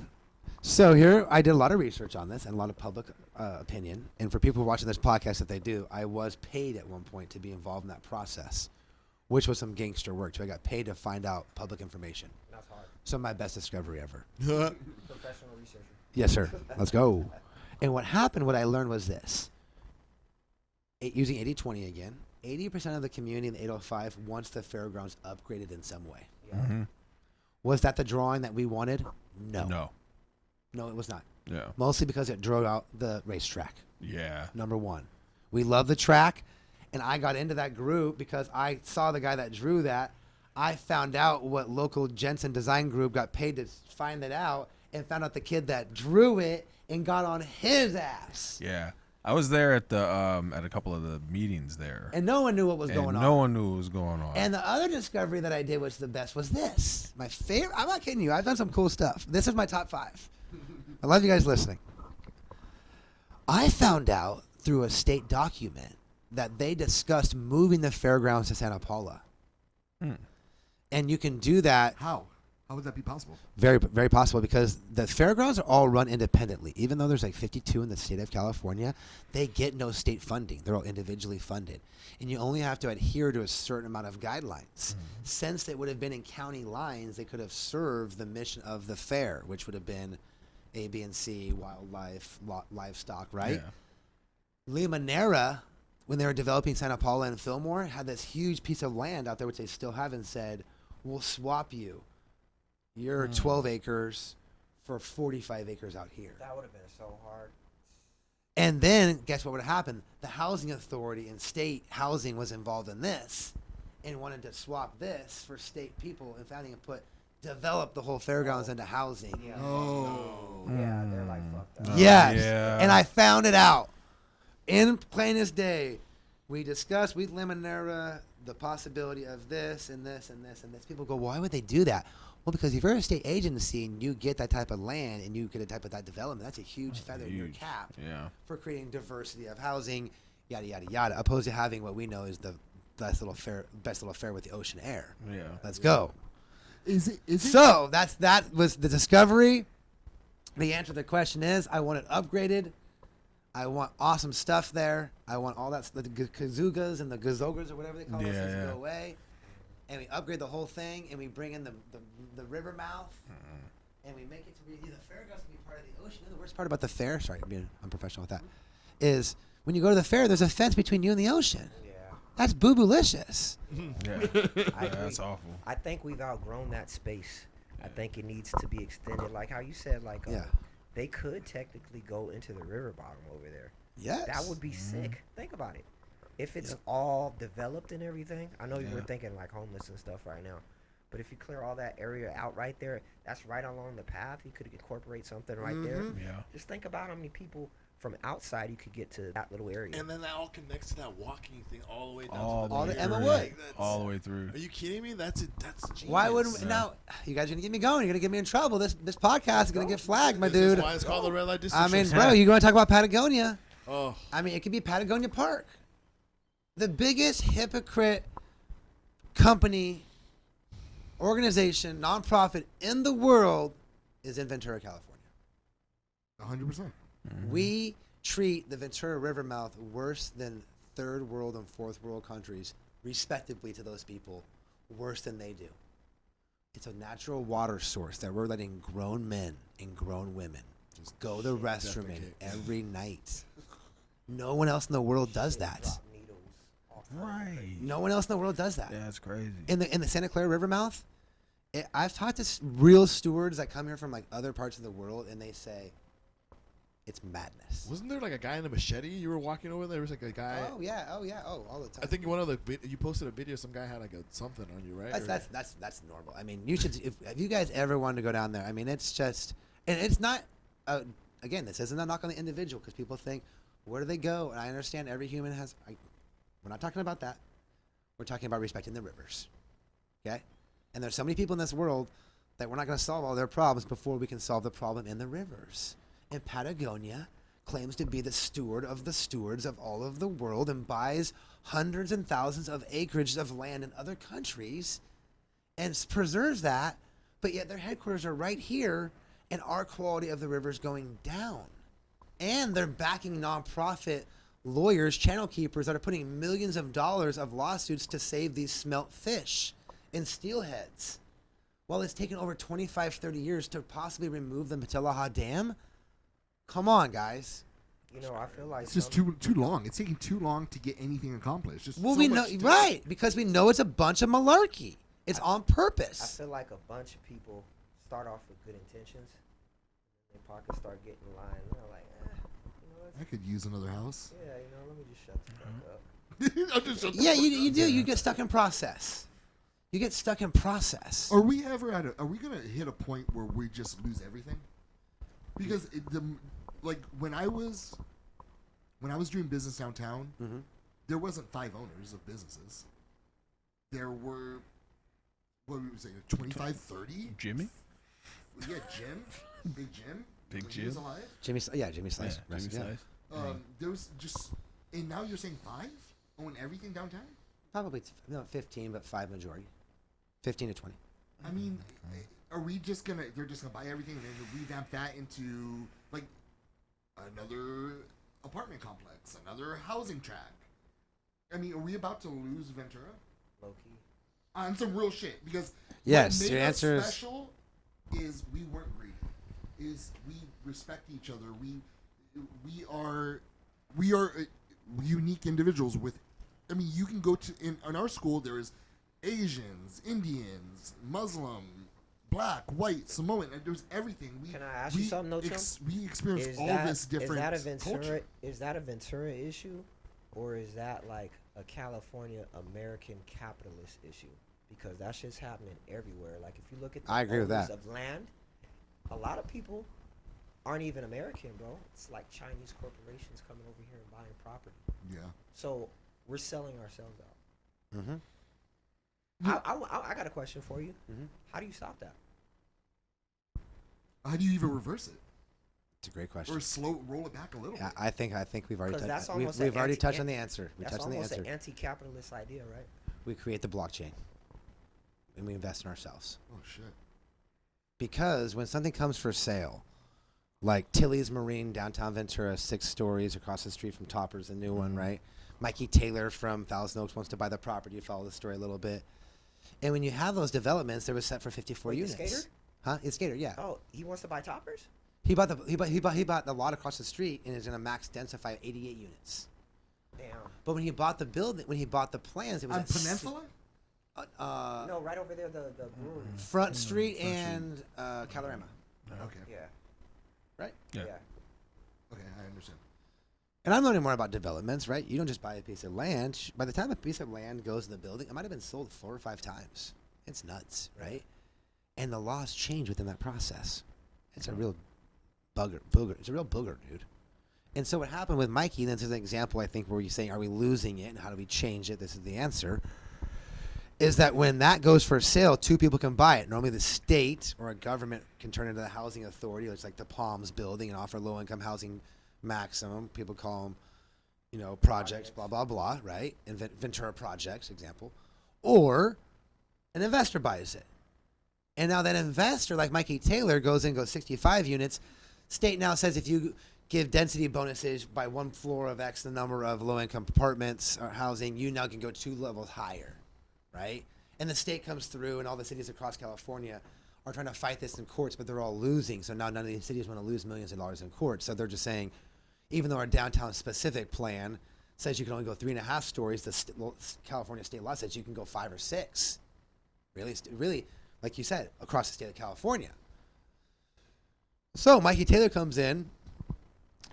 So here, I did a lot of research on this and a lot of public opinion. And for people watching this podcast, if they do, I was paid at one point to be involved in that process, which was some gangster work. So I got paid to find out public information. That's hard. Some of my best discovery ever. Professional researcher. Yes, sir. Let's go. And what happened, what I learned was this. Using 80-20 again, 80% of the community in the 805 wants the fairgrounds upgraded in some way. Yeah. Mm-hmm. Was that the drawing that we wanted? No. No, it was not. Yeah. Mostly because it drove out the racetrack. Yeah. Number one. We love the track, and I got into that group because I saw the guy that drew that. I found out what local Jensen Design Group got paid to find it out, and found out the kid that drew it and got on his ass. Yeah. I was there at the at a couple of the meetings there. And no one knew what was going on. No one knew what was going on. And the other discovery that I did, which the best, was this. My favorite. I'm not kidding you. I've done some cool stuff. This is my top 5. I love you guys listening. I found out through a state document that they discussed moving the fairgrounds to Santa Paula. And you can do that. How? How would that be possible? Very, very possible, because the fairgrounds are all run independently. Even though there's like 52 in the state of California, they get no state funding. They're all individually funded. And you only have to adhere to a certain amount of guidelines. Since it would have been in county lines, they could have served the mission of the fair, which would have been A, B, and C, wildlife, livestock, right? Yeah. Limonera, when they were developing Santa Paula and Fillmore, had this huge piece of land out there, which they still have, and said, we'll swap you your 12 acres for 45 acres out here. That would have been so hard. And then guess what would have happened? The housing authority and state housing was involved in this and wanted to swap this for state people and founding and develop the whole fairgrounds into housing. Yeah. Oh. Yeah, they're like fucked up. Yes. Yeah. And I found it out. In plainest day, we discussed with Limonera the possibility of this and this and this and this. People go, why would they do that? Well, because if you're a state agency and you get that type of land and you get a type of that development, that's a huge feather in your cap for creating diversity of housing, yada, yada, yada, opposed to having what we know is the best little fair with the ocean air. Yeah. Let's go. Is it? So that was the discovery. The answer to the question is, I want it upgraded. I want awesome stuff there. I want all that, the kazugas and the gazogas or whatever they call those things to go away. And we upgrade the whole thing, and we bring in the river mouth, and we make it to be the fairgrounds can be part of the ocean. And the worst part about the fair, sorry, I'm being unprofessional with that, is when you go to the fair, there's a fence between you and the ocean. Yeah. That's boo-boolicious. Yeah. That's awful. I think we've outgrown that space. I think it needs to be extended. Like how you said, like they could technically go into the river bottom over there. Yes. That would be sick. Think about it. If it's all developed and everything, I know you were thinking like homeless and stuff right now, But if you clear all that area out right there, that's right along the path. You could incorporate something right there. Yeah. Just think about how many people from outside you could get to that little area. And then that all connects to that walking thing all the way down All to All the the Emma pier. Wood. Like, that's- All the way through. Are you kidding me? That's genius. Why wouldn't now? You guys are gonna get me going. You're gonna get me in trouble. This podcast is gonna get flagged, my This is dude. why it's called the red light district. I mean, bro, you gonna talk about Patagonia? Oh, I mean, it could be Patagonia Park. The biggest hypocrite company, organization, nonprofit in the world is in Ventura, California. 100%. We treat the Ventura River mouth worse than third world and fourth world countries, respectively, to those people, worse than they do. It's a natural water source that we're letting grown men and grown women just go to the restroom in every night. No one else in the world does that. Drop needles off the Right. No one else in the world does that. Yeah, that's crazy. In the Santa Clara River mouth, I've talked to real stewards that come here from like other parts of the world, and they say it's madness. wasn't there like a guy in a machete? You were walking over there. There was like a guy. Oh yeah, all the time. I think one of the you posted a video. Some guy had like a something on you, right? That's normal. I mean, you should if you guys ever wanted to go down there. I mean, it's just, and it's not. Again, this isn't a knock on the individual because people think, where do they go? And I understand every human has. We're not talking about that. We're talking about respecting the rivers. Okay, and there's so many people in this world that we're not going to solve all their problems before we can solve the problem in the rivers. And Patagonia claims to be the steward of the stewards of all of the world and buys hundreds and thousands of acreage of land in other countries and preserves that, but yet their headquarters are right here and our quality of the river is going down. And they're backing nonprofit lawyers, channel keepers that are putting millions of dollars of lawsuits to save these smelt fish and steelheads. While it's taken over 25, 30 years to possibly remove the Matilaha Dam. Come on, guys. You know, I feel like It's just too long. It's taking too long to get anything accomplished. Just Well, so we know, much to- right, because we know it's a bunch of malarkey. It's on I purpose. feel like a bunch of people start off with good intentions. Their pockets start getting in line. They're like, you know, I could use another house. yeah, you know, let me just shut the fuck up. I'm just shut the Yeah, fuck you up. do. You get stuck in process. You get stuck in process. Are we ever at a? Are we gonna hit a point where we just lose everything? Because like when I was doing business downtown, Mhm. there wasn't 5 owners of businesses. There were, what were we saying, 25, 30? Jimmy? Yeah, Jim, Big Jim, Big when he was Jim. alive. Jimmy Slice. Yeah, Jimmy Slice. There was just, and now you're saying 5 own everything downtown. Probably 15, but 5 majority. 15 to 20. I mean, are we just gonna? They're just gonna buy everything and then revamp that into like another apartment complex, another housing tract. I mean, are we about to lose Ventura Low key. on some real shit? Because Yes, what made your us answer is- special is we weren't greedy. Is we respect each other. We are unique individuals with. I mean, you can go to in our school. There is Asians, Indians, Muslim, Black, White, Samoan. And there's everything. Can I ask you something, though, Tim? We experience Is all that, this different is that a Ventura? culture. Is that a Ventura issue, or is that like a California American capitalist issue? Because that shit's happening everywhere. Like if you look at the I agree with owners that. of land, a lot of people aren't even American, bro. It's like Chinese corporations coming over here and buying property. Yeah. So we're selling ourselves out. Mm-hmm. I got a question for you. Mhm. How do you stop that? How do you even reverse it, It's a great question. or roll it back a little Yeah, bit? I think we've already 'Cause that's touched. We've almost an already anti- touched on the answer. We That's touched on the almost answer. an anti-capitalist idea, right? We create the blockchain, and we invest in ourselves. Oh shit. Because when something comes for sale, like Tilly's Marine downtown Ventura, 6 stories across the street from Topper's, a new one, right? Mikey Taylor from Thousand Oaks wants to buy the property. You follow the story a little bit. And when you have those developments, they were set for 54 Wait, the units. Skater? Huh? It's Skater, yeah. Oh, he wants to buy Toppers? He bought the lot across the street and is going to max densify 88 units. Damn. But when he bought the building, when he bought the plans, it was On at Peninsula? No, right over there, the brewery. Front Street and Calorama, Okay. Yeah. right? Yeah. Okay, I understand. And I'm learning more about developments, right? You don't just buy a piece of land. By the time a piece of land goes to the building, it might have been sold 4 or 5 times. It's nuts, right? And the laws change within that process. It's a real booger. It's a real booger, dude. And so what happened with Mikey, this is an example, I think, where you're saying, are we losing it and how do we change it? This is the answer. Is that when that goes for sale, two people can buy it. Normally the state or a government can turn into the housing authority. It's like the Palms building and offer low-income housing maximum. People call them, projects, blah, blah, blah, right? And Ventura projects, example. Or an investor buys it. And now that investor, like Mikey Taylor, goes 65 units. State now says if you give density bonuses by one floor of X the number of low-income apartments or housing, you now can go 2 levels higher, right? And the state comes through, and all the cities across California are trying to fight this in courts, but they're all losing. So now none of these cities want to lose millions of dollars in court. So they're just saying, even though our downtown-specific plan says you can only go 3.5 stories, the California state law says you can go 5 or 6. Really, like you said, across the state of California. So Mikey Taylor comes in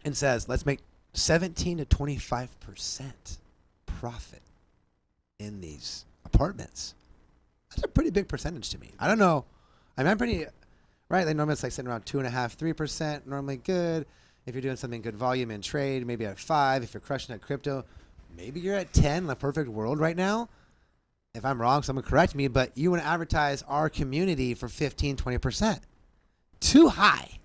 and says, let's make 17 to 25% profit in these apartments. That's a pretty big percentage to me. I don't know. I mean, I'm pretty, right? Like normally it's like sitting around 2.5%, 3%, normally good. If you're doing something good volume in trade, maybe at 5. If you're crushing at crypto, maybe you're at 10 in a perfect world right now. If I'm wrong, someone correct me, but you want to advertise our community for 15, 20%. Too high,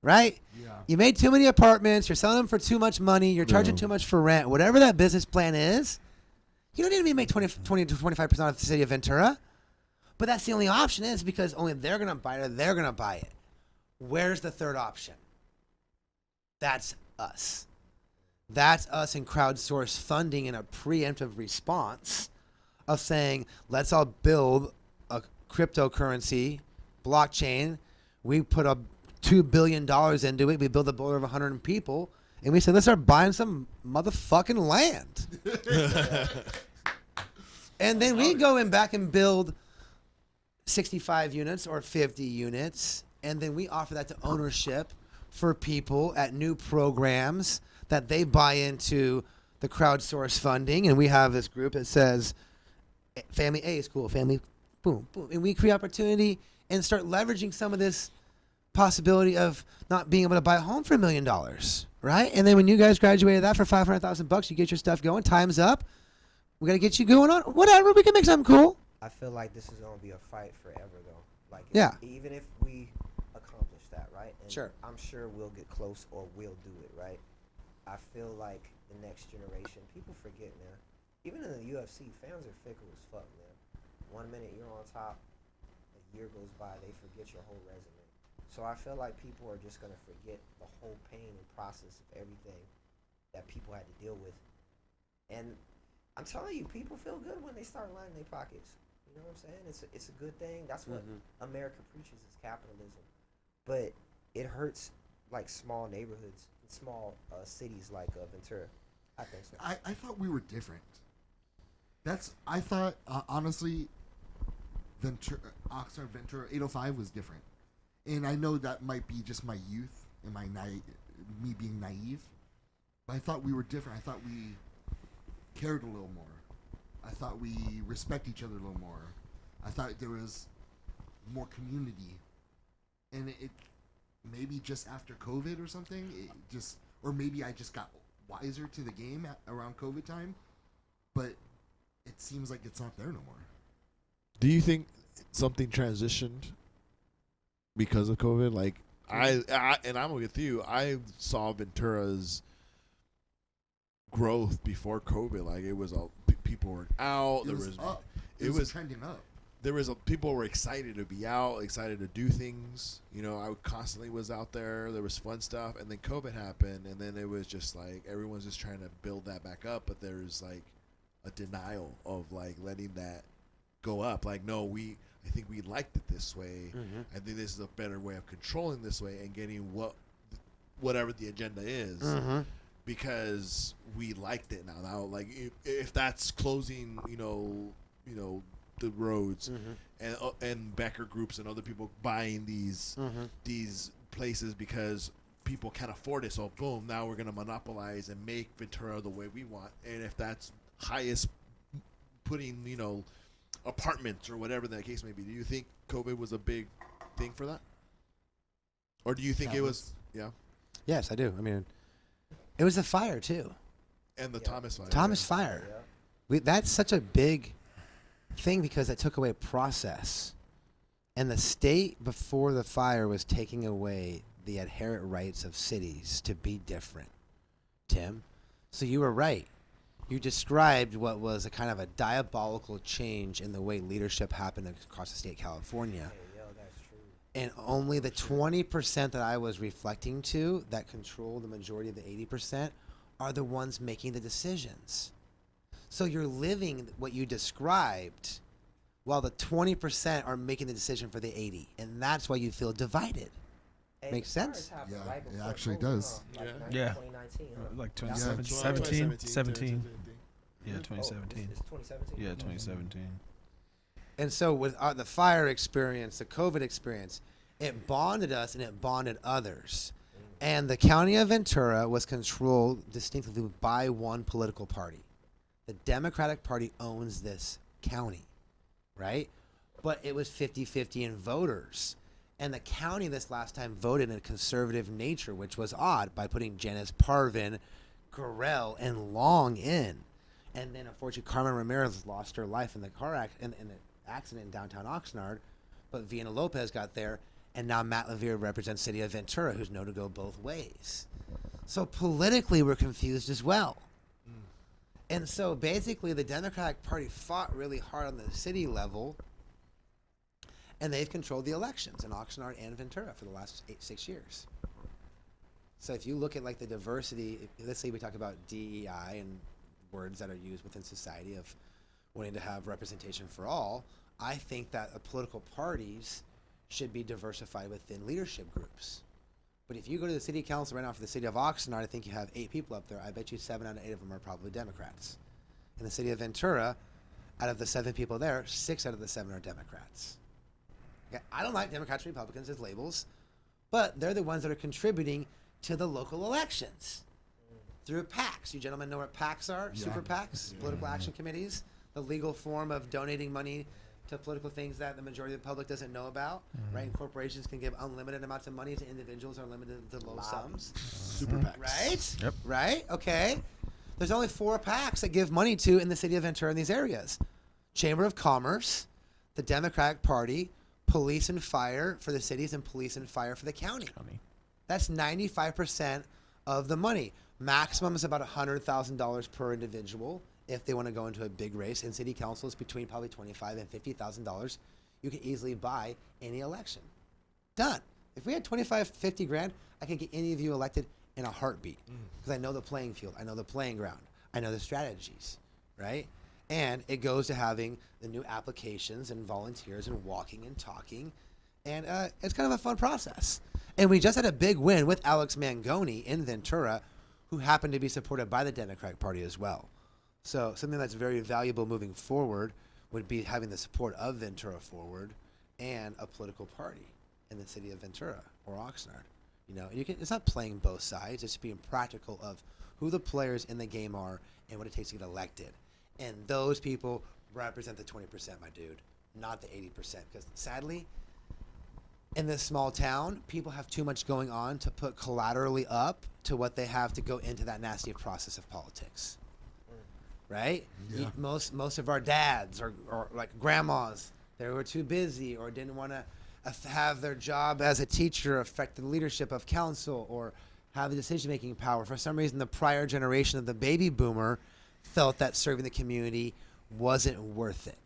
right? Yeah. You made too many apartments. You're selling them for too much money. You're charging too much for rent. Whatever that business plan is, you don't need to make 20 to 25% of the city of Ventura. But that's the only option is because only they're going to buy it or they're going to buy it. Where's the third option? That's us. That's us in crowdsource funding in a preemptive response of saying, let's all build a cryptocurrency, blockchain. We put up $2 billion into it. We build a board of 100 people. And we said, let's start buying some motherfucking land. And then we go in back and build 65 units or 50 units. And then we offer that to ownership for people at new programs that they buy into the crowdsource funding. And we have this group that says, family A is cool, family boom, boom. And we create opportunity and start leveraging some of this possibility of not being able to buy a home for $1 million, right? And then when you guys graduated that for $500,000, you get your stuff going, time's up. We got to get you going on whatever. We can make something cool. I feel like this is going to be a fight forever, though. Like, yeah. Even if we accomplish that, right? And sure. I'm sure we'll get close or we'll do it, right? I feel like the next generation, people forget, man. Even in the UFC, fans are fickle as fuck, man. 1 minute you're on top, a year goes by, they forget your whole resume. So I feel like people are just going to forget the whole pain and process of everything that people had to deal with. And I'm telling you, people feel good when they start lining their pockets. You know what I'm saying? It's a good thing. That's what America preaches is capitalism. But it hurts like small neighborhoods, small cities like Ventura. I think so. I thought we were different. I thought, honestly, Oxnard Ventura 805 was different. And I know that might be just my youth and me being naive. But I thought we were different. I thought we cared a little more. I thought we respect each other a little more. I thought there was more community. And it maybe just after COVID or something, or maybe I just got wiser to the game around COVID time. But it seems like it's not there no more. Do you think something transitioned because of COVID? Like I'm with you. I saw Ventura's growth before COVID. Like it was people were out. It was trending up. People were excited to be out, excited to do things. You know, I constantly was out there. There was fun stuff, and then COVID happened, and then it was just like everyone's just trying to build that back up. But there's like a denial of like letting that go up. Like, no, I think we liked it this way. Mm-hmm. I think this is a better way of controlling this way and getting whatever the agenda is. Mm-hmm. Because we liked it now. Like if that's closing, you know, the roads, and backer groups and other people buying these places because people can't afford it. So boom, now we're gonna monopolize and make Ventura the way we want. And if that's highest putting, apartments or whatever that case may be. Do you think COVID was a big thing for that? Or do you think it was, yeah? Yes, I do. I mean, it was the fire too. And the Thomas fire. Thomas fire. That's such a big thing because it took away process. And the state before the fire was taking away the inherent rights of cities to be different, Tim. So you were right. You described what was a kind of a diabolical change in the way leadership happened across the state of California. Hey, yo, that's true. And only the 20% that I was reflecting to that control the majority of the 80% are the ones making the decisions. So you're living what you described while the 20% are making the decision for the 80. And that's why you feel divided. Hey, Makes the fires sense? happened Yeah, right it before actually COVID, does. Huh? Like Yeah. 2019, huh? Like Yeah. 2017, 17. Yeah, Oh, 2017. it's 2017? Yeah, 2017. And so with the fire experience, the COVID experience, it bonded us and it bonded others. And the county of Ventura was controlled distinctively by one political party. The Democratic Party owns this county, right? But it was 50-50 in voters. And the county this last time voted in a conservative nature, which was odd, by putting Janice Parvin, Gorell, and Long in. And then, unfortunately, Carmen Ramirez lost her life in the in the accident in downtown Oxnard. But Vienna Lopez got there, and now Matt Levere represents City of Ventura, who's known to go both ways. So politically, we're confused as well. And so basically, the Democratic Party fought really hard on the city level, and they've controlled the elections in Oxnard and Ventura for the last 6 years. So if you look at like the diversity, let's say we talk about DEI and words that are used within society of wanting to have representation for all, I think that political parties should be diversified within leadership groups. But if you go to the city council right now for the city of Oxnard, I think you have 8 people up there. I bet you 7 out of 8 of them are probably Democrats. In the city of Ventura, out of the 7 people there, 6 out of the 7 are Democrats. Okay, I don't like Democrats and Republicans as labels, but they're the ones that are contributing to the local elections through PACs. You gentlemen know what PACs are? Yeah. Super PACs, political action committees, the legal form of donating money to political things that the majority of the public doesn't know about, right? And corporations can give unlimited amounts of money to individuals or limited to low sums. Super PACs. Right? Yep. Right? Okay. There's only 4 PACs that give money to in the city of Ventura in these areas. Chamber of Commerce, the Democratic Party, Police and Fire for the cities, and Police and Fire for the county. That's 95% of the money. Maximum is about $100,000 per individual if they want to go into a big race. And city council is between probably $25,000 and $50,000. You can easily buy any election. Done. If we had 25, 50 grand, I could get any of you elected in a heartbeat because I know the playing field. I know the playing ground. I know the strategies, right? And it goes to having the new applications and volunteers and walking and talking. And it's kind of a fun process. And we just had a big win with Alex Mangoni in Ventura, who happened to be supported by the Democratic Party as well. So something that's very valuable moving forward would be having the support of Ventura Forward and a political party in the city of Ventura or Oxnard. You know, it's not playing both sides. It's being practical of who the players in the game are and what it takes to get elected. And those people represent the 20%, my dude, not the 80%. Because sadly, in this small town, people have too much going on to put collaterally up to what they have to go into that nasty process of politics. Right? Yeah. Most of our dads or like grandmas, they were too busy or didn't want to have their job as a teacher affect the leadership of council or have the decision-making power. For some reason, the prior generation of the baby boomer felt that serving the community wasn't worth it.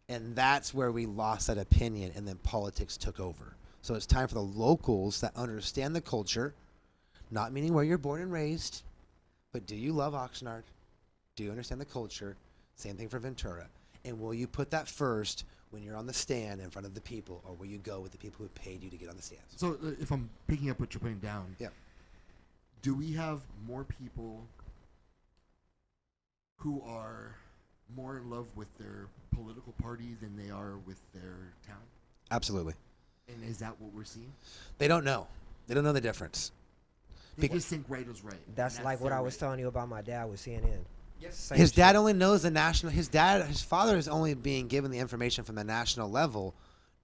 And that's where we lost that opinion, and then politics took over. So it's time for the locals that understand the culture, not meaning where you're born and raised, but do you love Oxnard? Do you understand the culture? Same thing for Ventura. And will you put that first when you're on the stand in front of the people, or will you go with the people who paid you to get on the stands? So if I'm picking up what you're putting down, Yeah. do we have more people who are more in love with their political party than they are with their town? Absolutely. And is that what we're seeing? They don't know. They don't know the difference. They just think right is right. That's and like what their I was right. telling you about my dad with CNN. His dad only knows the national. His father is only being given the information from the national level,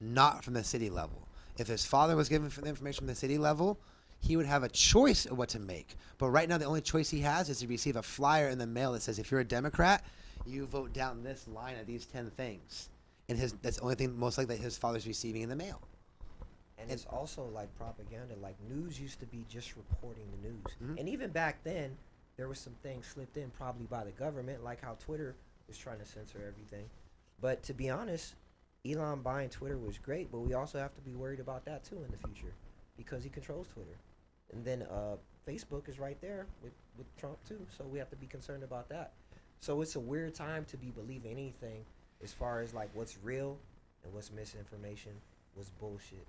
not from the city level. If his father was given the information from the city level, he would have a choice of what to make. But right now, the only choice he has is to receive a flyer in the mail that says, if you're a Democrat, you vote down this line of these 10 things. And that's the only thing most likely that his father's receiving in the mail. And it's also like propaganda. Like news used to be just reporting the news. Mm-hmm. And even back then, there was some things slipped in probably by the government, like how Twitter was trying to censor everything. But to be honest, Elon buying Twitter was great, but we also have to be worried about that too in the future because he controls Twitter. And then Facebook is right there with Trump too, so we have to be concerned about that. So it's a weird time to be believing anything as far as like what's real and what's misinformation, what's bullshit.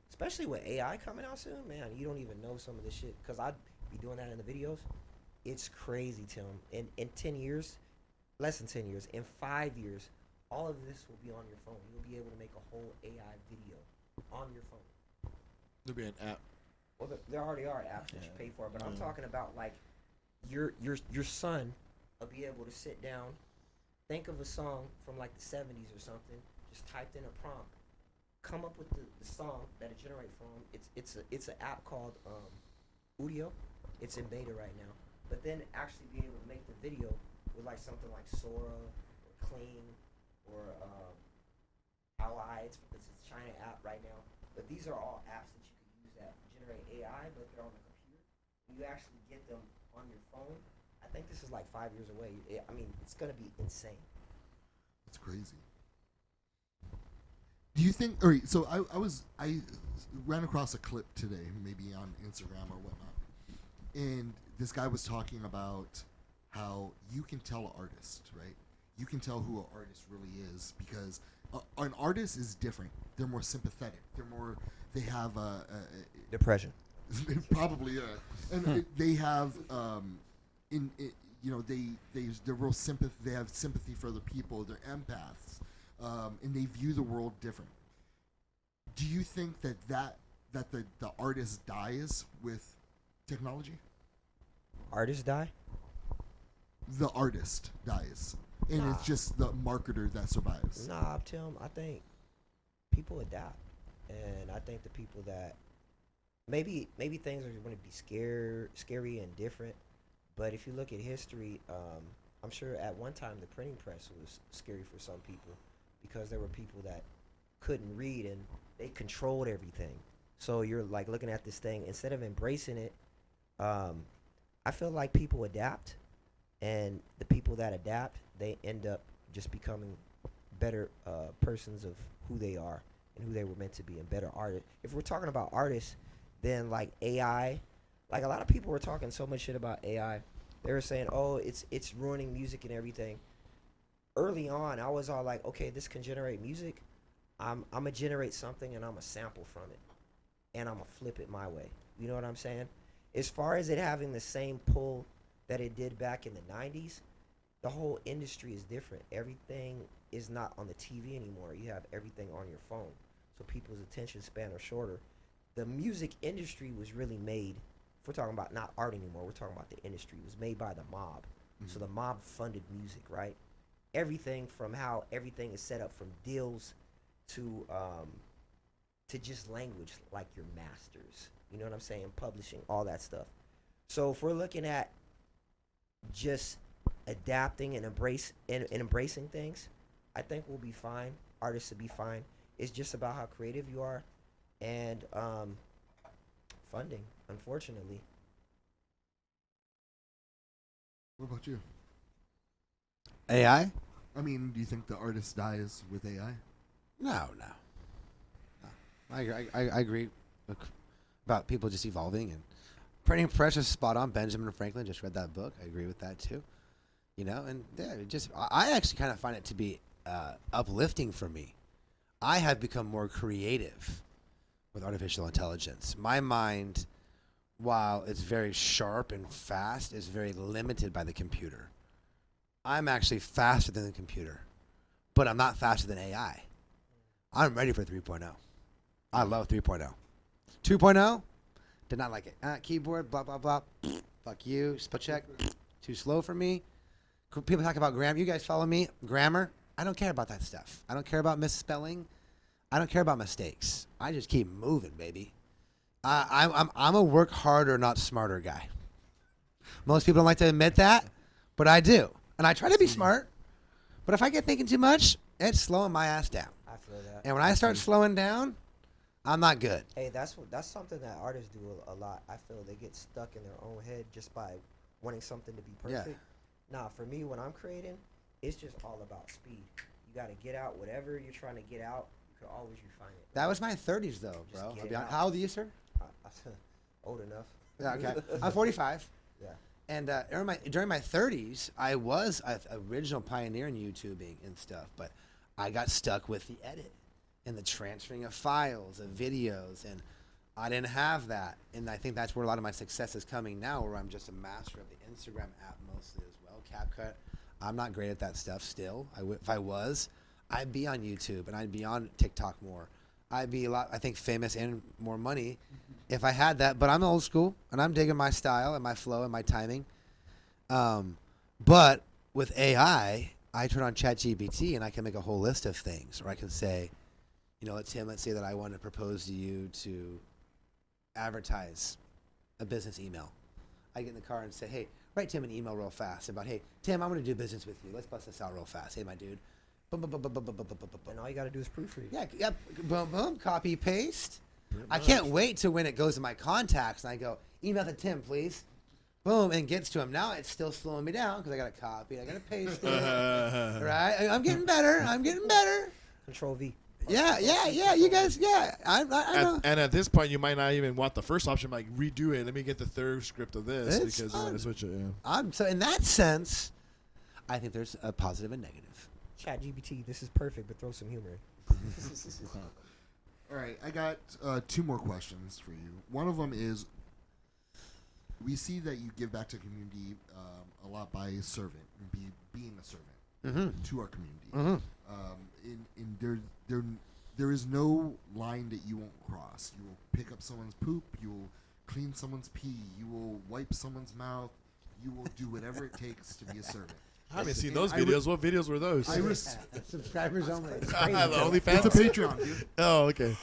Especially with AI coming out soon, man, you don't even know some of this shit because I'd be doing that in the videos. It's crazy, Tim. In 10 years, less than 10 years, in 5 years, all of this will be on your phone. You'll be able to make a whole AI video on your phone. There'll be an app. Well, there already are apps that you pay for, but I'm talking about like your son will be able to sit down, think of a song from like the 70s or something, just typed in a prompt, come up with the song that it generates from. It's an app called Udio. It's in beta right now. But then actually be able to make the video with like something like Sora or Clean or Ally. It's a China app right now. But these are all apps that you can use that generate AI, but they're on the computer. You actually get them on your phone. I think this is like 5 years away. I mean, it's gonna be insane. It's crazy. Do you think? All right. So I ran across a clip today, maybe on Instagram or whatnot, and this guy was talking about how you can tell an artist, right? You can tell who an artist really is because an artist is different. They're more sympathetic. They have Depression. probably, and they have they're real sympathy. They have sympathy for other people. They're empaths, and they view the world different. Do you think that the artist dies with technology? Artists die? The artist dies, and it's just the marketer that survives. Nah, Tim, I think people adapt, and I think the people that maybe things are going to be scary and different, but if you look at history, I'm sure at one time the printing press was scary for some people because there were people that couldn't read and they controlled everything. So you're like looking at this thing instead of embracing it. I feel like people adapt, and the people that adapt, they end up just becoming better persons of who they are and who they were meant to be, and better artists. If we're talking about artists, then like AI, like a lot of people were talking so much shit about AI. They were saying, oh, it's ruining music and everything. Early on, I was all like, okay, this can generate music. I'm going to generate something and I'm going to sample from it. And I'm going to flip it my way. You know what I'm saying? As far as it having the same pull that it did back in the 90s, the whole industry is different. Everything is not on the TV anymore. You have everything on your phone. So people's attention span are shorter. The music industry was really made, if we're talking about not art anymore, we're talking about the industry. It was made by the mob. Mm-hmm. So the mob funded music, right? Everything from how everything is set up, from deals to just language, like your masters. You know what I'm saying? Publishing, all that stuff. So if we're looking at just adapting and embracing things, I think we'll be fine. Artists will be fine. It's just about how creative you are and funding, unfortunately. What about you? AI? I mean, do you think the artist dies with AI? No. I agree about people just evolving, and printing press is spot on. Benjamin Franklin, just read that book. I agree with that too. You know, and yeah, I actually kind of find it to be uplifting for me. I have become more creative with artificial intelligence. My mind, while it's very sharp and fast, is very limited by the computer. I'm actually faster than the computer, but I'm not faster than AI. I'm ready for 3.0. I love 3.0. 2.0, did not like it. Keyboard, blah, blah, blah. Fuck you. Spell check, too slow for me. People talk about grammar. You guys follow me? Grammar? I don't care about that stuff. I don't care about misspelling. I don't care about mistakes. I just keep moving, baby. I'm a work harder, not smarter guy. Most people don't like to admit that, but I do. And I try to be smart. But if I get thinking too much, it's slowing my ass down. I feel that. And when I start slowing down, I'm not good. Hey, that's something that artists do a lot. I feel they get stuck in their own head just by wanting something to be perfect. Nah, for me, when I'm creating, it's just all about speed. You got to get out whatever you're trying to get out. You can always refine it. That was my 30s, though, bro. Just get it out. How old are you, sir? Old enough. Yeah, okay. I'm 45. Yeah. And during my 30s, I was an original pioneer in YouTubing and stuff, but I got stuck with the edit and the transferring of files, of videos, and I didn't have that. And I think that's where a lot of my success is coming now, where I'm just a master of the Instagram app mostly as well. CapCut. I'm not great at that stuff still. If I was, I'd be on YouTube and I'd be on TikTok more. I'd be a lot, I think, famous and more money if I had that. But I'm old school, and I'm digging my style and my flow and my timing. But with AI, I turn on ChatGPT and I can make a whole list of things. Or I can say, let's say that I want to propose to you to advertise a business email. I get in the car and say, hey, write Tim an email real fast about, hey, Tim, I want to do business with you. Let's bust this out real fast. Hey, my dude. Boom, boom, boom, boom, boom, boom, boom, boom, boom. And all you got to do is proofread. Yeah, boom, boom, copy, paste. I can't wait to when it goes to my contacts and I go, email to Tim, please. Boom, and gets to him. Now it's still slowing me down because I got to copy it. I got to paste it. Right? I'm getting better. Control V. Yeah. You guys, I know. And at this point, you might not even want the first option, like redo it. Let me get the third script of this It's because fun. you want to switch it. Yeah. So in that sense, I think there's a positive and negative. ChatGPT, this is perfect, but throw some humor in. All right, I got 2 more questions for you. One of them is, we see that you give back to the community a lot by serving, being a servant to our community. There is no line that you won't cross. You will pick up someone's poop. You will clean someone's pee. You will wipe someone's mouth. You will do whatever it takes to be a servant. I haven't seen those videos. What videos were those? Subscribers only. The only fans. It's a Patreon, dude. Oh, okay.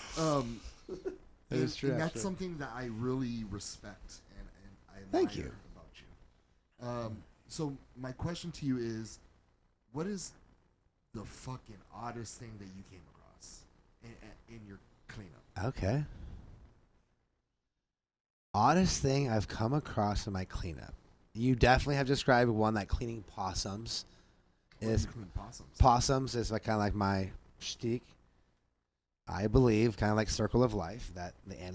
And that's something that I really respect and I admire Thank you. about you. So my question to you is, what is the fucking oddest thing that you came across in your cleanup? Okay. Oddest thing I've come across in my cleanup. You definitely have described one, that cleaning possums. Possums is kind of like my shtick. I believe, kind of like circle of life, that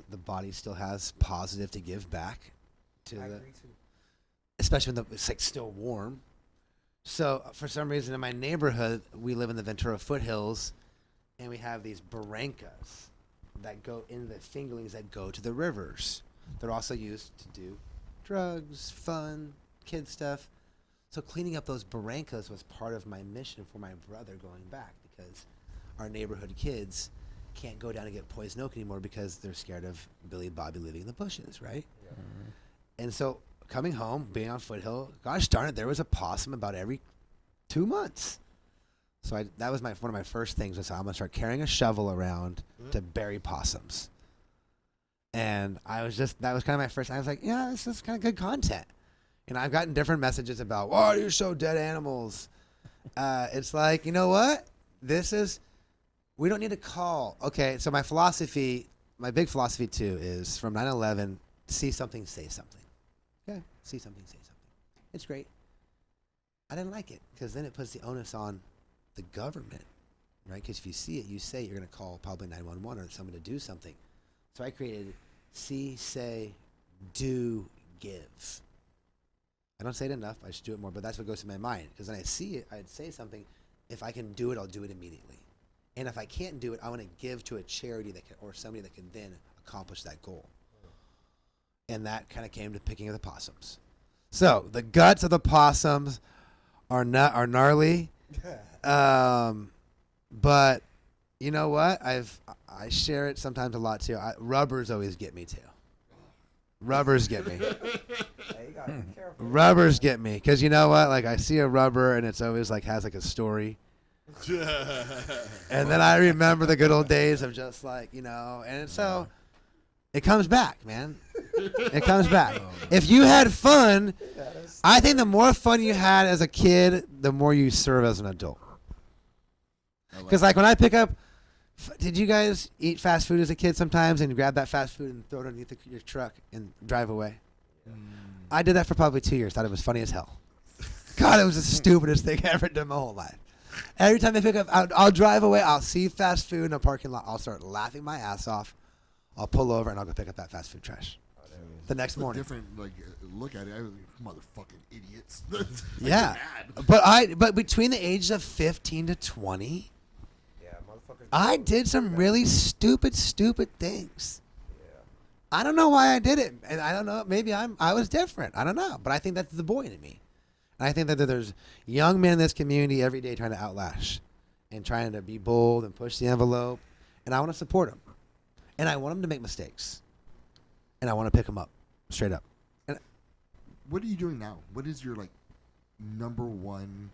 the body still has positive to give back to I agree too. especially when it's still warm. So for some reason in my neighborhood, we live in the Ventura foothills, and we have these barrancas that go in the fingerlings that go to the rivers. They're also used to do drugs, fun, kid stuff. So cleaning up those barrancas was part of my mission for my brother going back, because our neighborhood kids can't go down and get poison oak anymore because they're scared of Billy Bobby living in the bushes, right? Yeah. And so coming home, being on Foothill, gosh darn it, there was a possum about every 2 months. So that was one of my first things was I'm going to start carrying a shovel around to bury possums. And that was kind of my first, I was like, yeah, this is kind of good content. And I've gotten different messages about, oh, you show dead animals. It's like, you know what? We don't need to call. Okay, so my big philosophy too is from 9/11, see something, say something. Okay, see something, say something. It's great. I didn't like it because then it puts the onus on the government, right? Because if you see it, you say you're going to call probably 911 or someone to do something. So I created see, say, do, give. I don't say it enough. I should do it more, but that's what goes to my mind. Because when I see it, I'd say something. If I can do it, I'll do it immediately. And if I can't do it, I want to give to a charity or somebody that can then accomplish that goal. And that kind of came to picking of the possums. So the guts of the possums are gnarly. But you know what? I share it sometimes a lot too. Rubbers always get me too. Rubbers get me. Hey, you gotta be careful. Rubbers get me. Because you know what? Like, I see a rubber, and it's always, like, has, like, a story. And then I remember the good old days of just, like, you know. And so it comes back, man. It comes back. If you had fun, I think the more fun you had as a kid, the more you serve as an adult. Because, like, when I pick up, did you guys eat fast food as a kid sometimes and grab that fast food and throw it underneath your truck and drive away? I did that for probably 2 years. Thought it was funny as hell. God, it was the stupidest thing I ever done my whole life. Every time I pick up, I'll drive away. I'll see fast food in a parking lot. I'll start laughing my ass off. I'll pull over and I'll go pick up that fast food trash. The next morning. Different, like, look at it. I was like, motherfucking idiots. Yeah. But between the ages of 15 to 20, Motherfuckers. I did some really stupid things. I don't know why I did it, and I don't know. Maybe I was different. I don't know, but I think that's the boy in me. And I think that there's young men in this community every day trying to outlash, and trying to be bold and push the envelope, and I want to support them, and I want them to make mistakes, and I want to pick them up, straight up. And what are you doing now? What is your, like, number one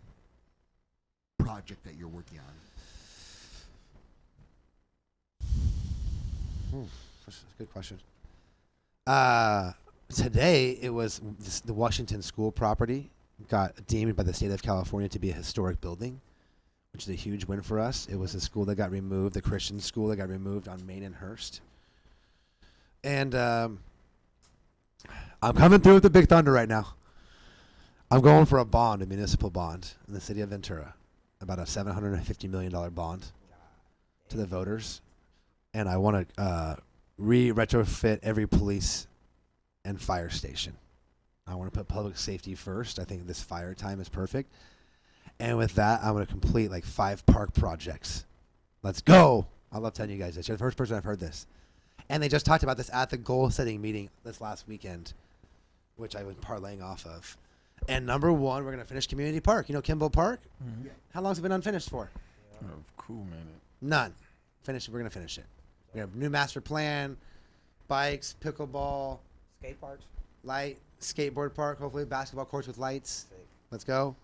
project that you're working on? That's a good question. Today, it was the Washington School property got deemed by the state of California to be a historic building, which is a huge win for us. It was a school that got removed, the Christian school that got removed on Main and Hurst. And I'm coming through with the big thunder right now. I'm going for a bond, a municipal bond in the city of Ventura, about a $750 million bond to the voters. And I want to retrofit every police and fire station. I want to put public safety first. I think this fire time is perfect. And with that, I'm going to complete like 5 park projects. Let's go. I love telling you guys this. You're the first person I've heard this. And they just talked about this at the goal-setting meeting this last weekend, which I was parlaying off of. And number 1, we're going to finish Community Park. You know Kimball Park? Mm-hmm. Yeah. How long has it been unfinished for? Cool, man. None. We're going to finish it. We have a new master plan, bikes, pickleball, Skate parks. light, skateboard park, hopefully basketball courts with lights. Sick. Let's go.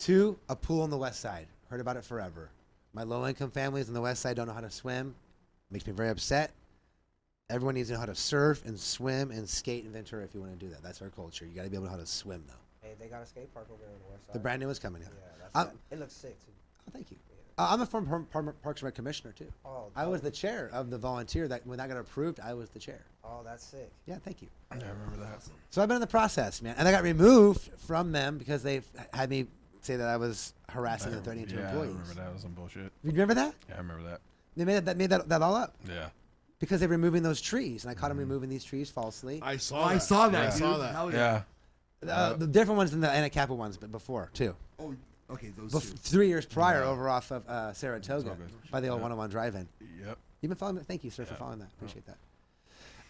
2, a pool on the west side. Heard about it forever. My low-income families on the west side don't know how to swim. Makes me very upset. Everyone needs to know how to surf and swim and skate in Ventura if you want to do that. That's our culture. You got to be able to know how to swim, though. Hey, they got a skate park over there on the west side. The brand new one's coming in. Yeah, I'm- that's it looks sick too. Oh, thank you. I'm a former Parks and Rec commissioner, too. Oh, I was dope. the chair of the volunteer. That when that got approved, I was the chair. Oh, that's sick. Yeah, thank you. Yeah, I remember that. So I've been in the process, man. And I got removed from them because they had me say that I was harassing and threatening to Yeah, I employees. remember that. It was some bullshit. You remember that? Yeah, I remember that. They made that all up Yeah. because they're removing those trees. And I caught them removing these trees falsely. I saw. I that. saw that. I dude. saw that. Hell Yeah. The different ones than the Anacapa ones, but before, too. Oh, okay. Those two. 3 years prior Yeah. over off of Saratoga all good. by the old Yeah. 101 drive-in. Yep. You've been following that? Thank you, sir, for Yeah. following that. Appreciate that.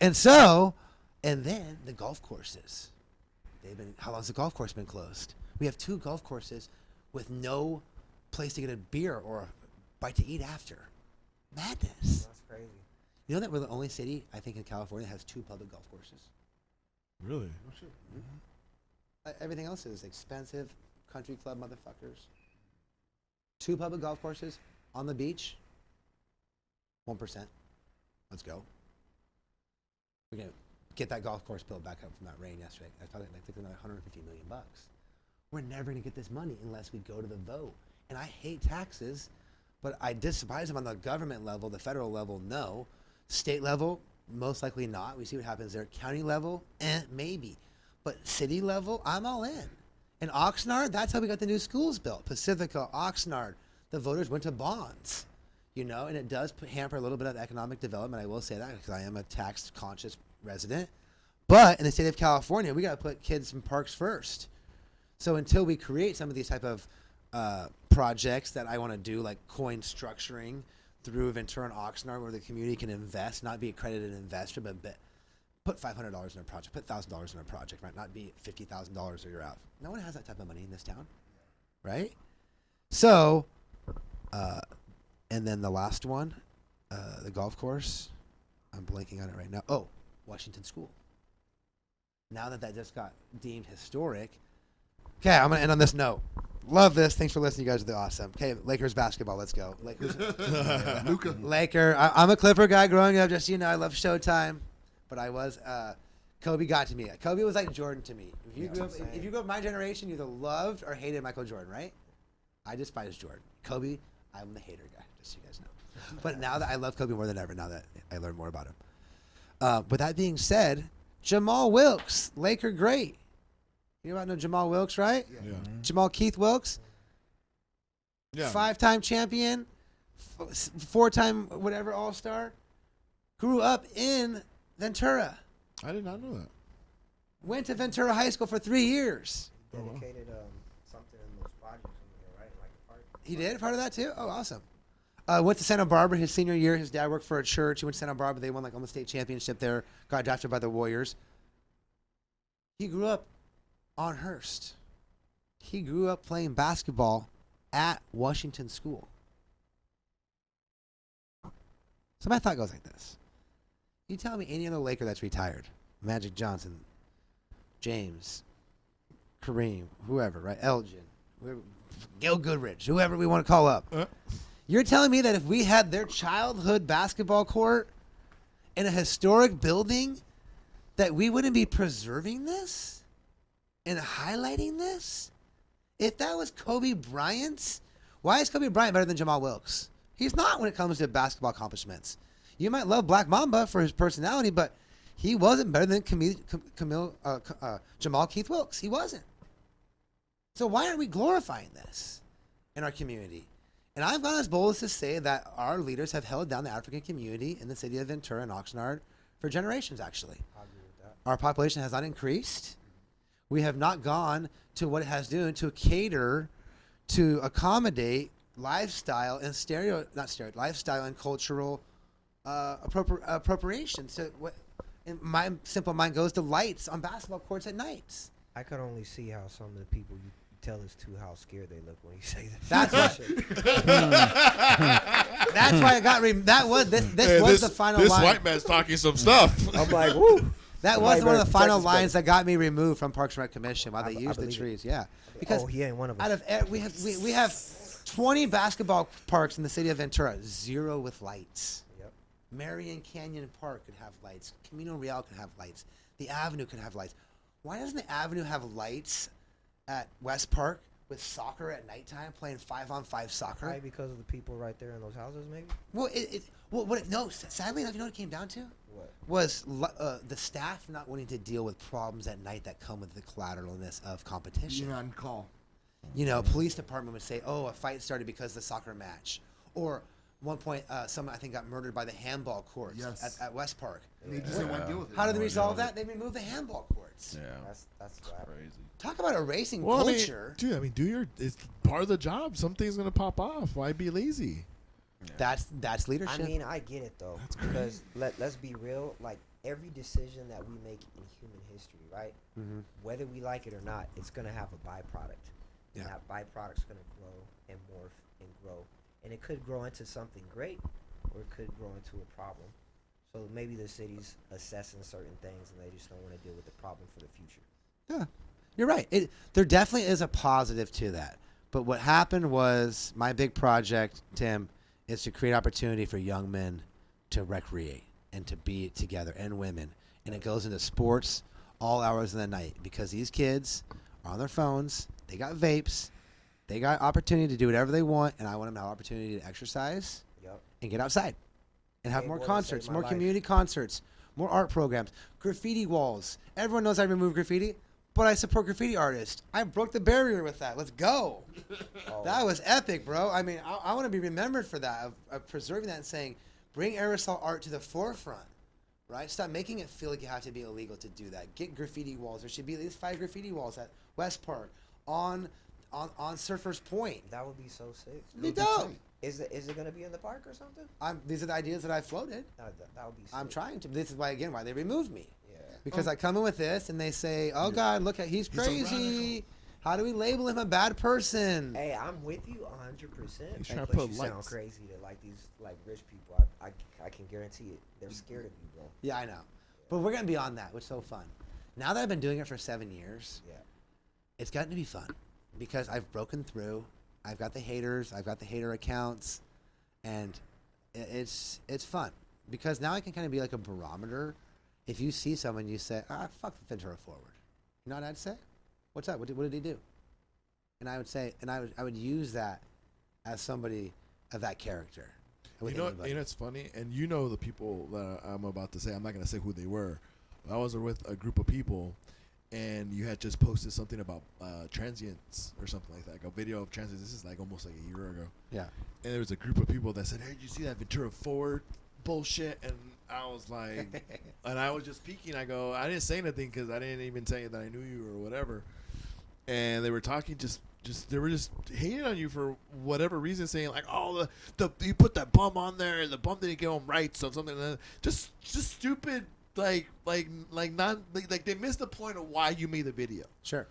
And so, and then the golf courses. How long's the golf course been closed? We have 2 golf courses with no place to get a beer or a bite to eat after. Madness. That's crazy. You know that we're the only city, I think, in California that has 2 public golf courses? Really? Everything else is expensive, country club motherfuckers. 2 public golf courses on the beach, 1%. Let's go. We're gonna get that golf course built back up from that rain yesterday. I thought it took another $150 million. We're never gonna get this money unless we go to the vote. And I hate taxes, but I despise them on the government level, the federal level, no. State level, most likely not. We see what happens there. County level, maybe. But city level, I'm all in. And Oxnard, that's how we got the new schools built. Pacifica, Oxnard, the voters went to bonds, you know, and it does hamper a little bit of economic development. I will say that because I am a tax-conscious resident. But in the state of California, we got to put kids in parks first. So until we create some of these type of projects that I want to do, like coin structuring through Ventura and Oxnard, where the community can invest, not be accredited investor, but put $500 in a project, put $1,000 in a project, right? Not be $50,000 or you're out. No one has that type of money in this town, right? So, and then the last one, the golf course. I'm blanking on it right now. Oh, Washington School. now that just got deemed historic. Okay, I'm gonna end on this note. Love this. Thanks for listening. You guys are awesome. Okay, Lakers basketball. Let's go. Luka. Laker. I'm a Clipper guy growing up. Just I love Showtime, but I was Kobe got to me. Kobe was like Jordan to me. If you grew up my generation, you either loved or hated Michael Jordan, right? I despise Jordan. Kobe, I'm the hater guy. Just so you guys know. But now that I love Kobe more than ever, now that I learned more about him. With that being said, Jamal Wilkes, Laker great. You know about Jamal Wilkes, right? Yeah. Jamal Keith Wilkes. Yeah. 5-time champion, 4-time whatever All-Star. Grew up in Ventura. I did not know that. Went to Ventura High School for 3 years. Dedicated something in those projects over there, right? Like the park. He did part of that too? Oh, awesome. Went to Santa Barbara his senior year. His dad worked for a church. He went to Santa Barbara. They won like almost state championship there. Got drafted by the Warriors. He grew up on Hearst. He grew up playing basketball at Washington School. So my thought goes like this. You tell me any other Laker that's retired. Magic Johnson, James, Kareem, whoever, right? Elgin, whoever, Gil Goodrich, whoever we want to call up. You're telling me that if we had their childhood basketball court in a historic building, that we wouldn't be preserving this and highlighting this? If that was Kobe Bryant's, why is Kobe Bryant better than Jamal Wilkes? He's not when it comes to basketball accomplishments. You might love Black Mamba for his personality, but he wasn't better than Jamal Keith Wilkes. He wasn't. So why aren't we glorifying this in our community? And I've gone as bold as to say that our leaders have held down the African community in the city of Ventura and Oxnard for generations, actually. I agree with that. Our population has not increased. We have not gone to what it has done to cater, to accommodate lifestyle and lifestyle and cultural appropriation. So what in my simple mind goes to lights on basketball courts at nights. I could only see how some of the people you tell us to how scared they look when you say that. That's why I got that was this was the final this line. white man's talking some stuff. I'm like, woo. That was one of the final lines that got me removed from Parks and Rec Commission while they I used the believe it. trees. Yeah, because he ain't one of us. out of we have 20 basketball parks in the city of Ventura, 0 with lights. Yep. Marion Canyon Park could have lights. Camino Real could have lights. The Avenue could have lights. Why doesn't the Avenue have lights at West Park with soccer at nighttime, playing 5-on-5 soccer? Probably because of the people right there in those houses, maybe. Well, sadly enough, you know what it came down to? What? Was the staff not wanting to deal with problems at night that come with the collateralness of competition. Being on call. You know, police department would say, "Oh, a fight started because of the soccer match," or one point, someone I think got murdered by the handball courts at West Park. And they just didn't want to deal with it. How did they resolve that? They removed the handball courts. Yeah. That's why. Crazy. Talk about erasing Well, culture. I mean, it's part of the job. Something's gonna pop off. Why be lazy? That's leadership. I mean, I get it though, That's because let's be real. Like every decision that we make in human history, right? Mm-hmm. Whether we like it or not, it's gonna have a byproduct. Yeah. And that byproduct's gonna grow and morph and grow, and it could grow into something great, or it could grow into a problem. So maybe the city's assessing certain things, and they just don't want to deal with the problem for the future. Yeah, you're right. There definitely is a positive to that. But what happened was my big project, Tim, is to create opportunity for young men to recreate and to be together, and women. And it goes into sports all hours of the night, because these kids are on their phones. They got vapes. They got opportunity to do whatever they want, and I want them to have opportunity to exercise Yep. and get outside and have Hey, more boy, concerts, saved my more life. community concerts, more art programs, graffiti walls. Everyone knows I remove graffiti, but I support graffiti artists. I broke the barrier with that. Let's go. Oh, That was epic, bro. I mean, I want to be remembered for that, of preserving that and saying, bring aerosol art to the forefront, right? Stop making it feel like you have to be illegal to do that. Get graffiti walls. There should be at least 5 graffiti walls at West Park, on Surfers Point. that would be so sick. Be dope. Is it gonna be in the park or something? These are the ideas that I floated. That would be. Sick. I'm trying to. This is why they removed me. Yeah. Because I come in with this and they say, "Oh God, look at he's a crazy. How do we label him a bad person?" Hey, I'm with you 100%. He's Hey, trying to but put you sound lights. crazy to like these like rich people. I can guarantee it. They're scared of you, bro. Yeah, I know. But we're gonna be on that, which is so fun. Now that I've been doing it for 7 years, Yeah. it's gotten to be fun because I've broken through. I've got the haters. I've got the hater accounts, and it's fun because now I can kind of be like a barometer. If you see someone, you say, fuck the Ventura forward. You know what I'd say? What's up? What did he do? And I would say, and I would use that as somebody of that character. You know, it's funny, and you know the people that I'm about to say. I'm not going to say who they were. I was with a group of people, and you had just posted something about transients or something like that, like a video of transients. This is like almost like a year ago. Yeah. And there was a group of people that said, "Hey, did you see that Ventura Forward bullshit?" And I was like, and I was just peeking. I go, I didn't say anything because I didn't even say that I knew you or whatever. And they were talking they were just hating on you for whatever reason, saying like, "Oh, the you put that bum on there, and the bum didn't give him rights or something." Like that. Just stupid, like they missed the point of why you made the video. Sure.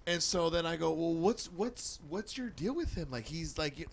And so then I go, well, what's your deal with him? Like he's like,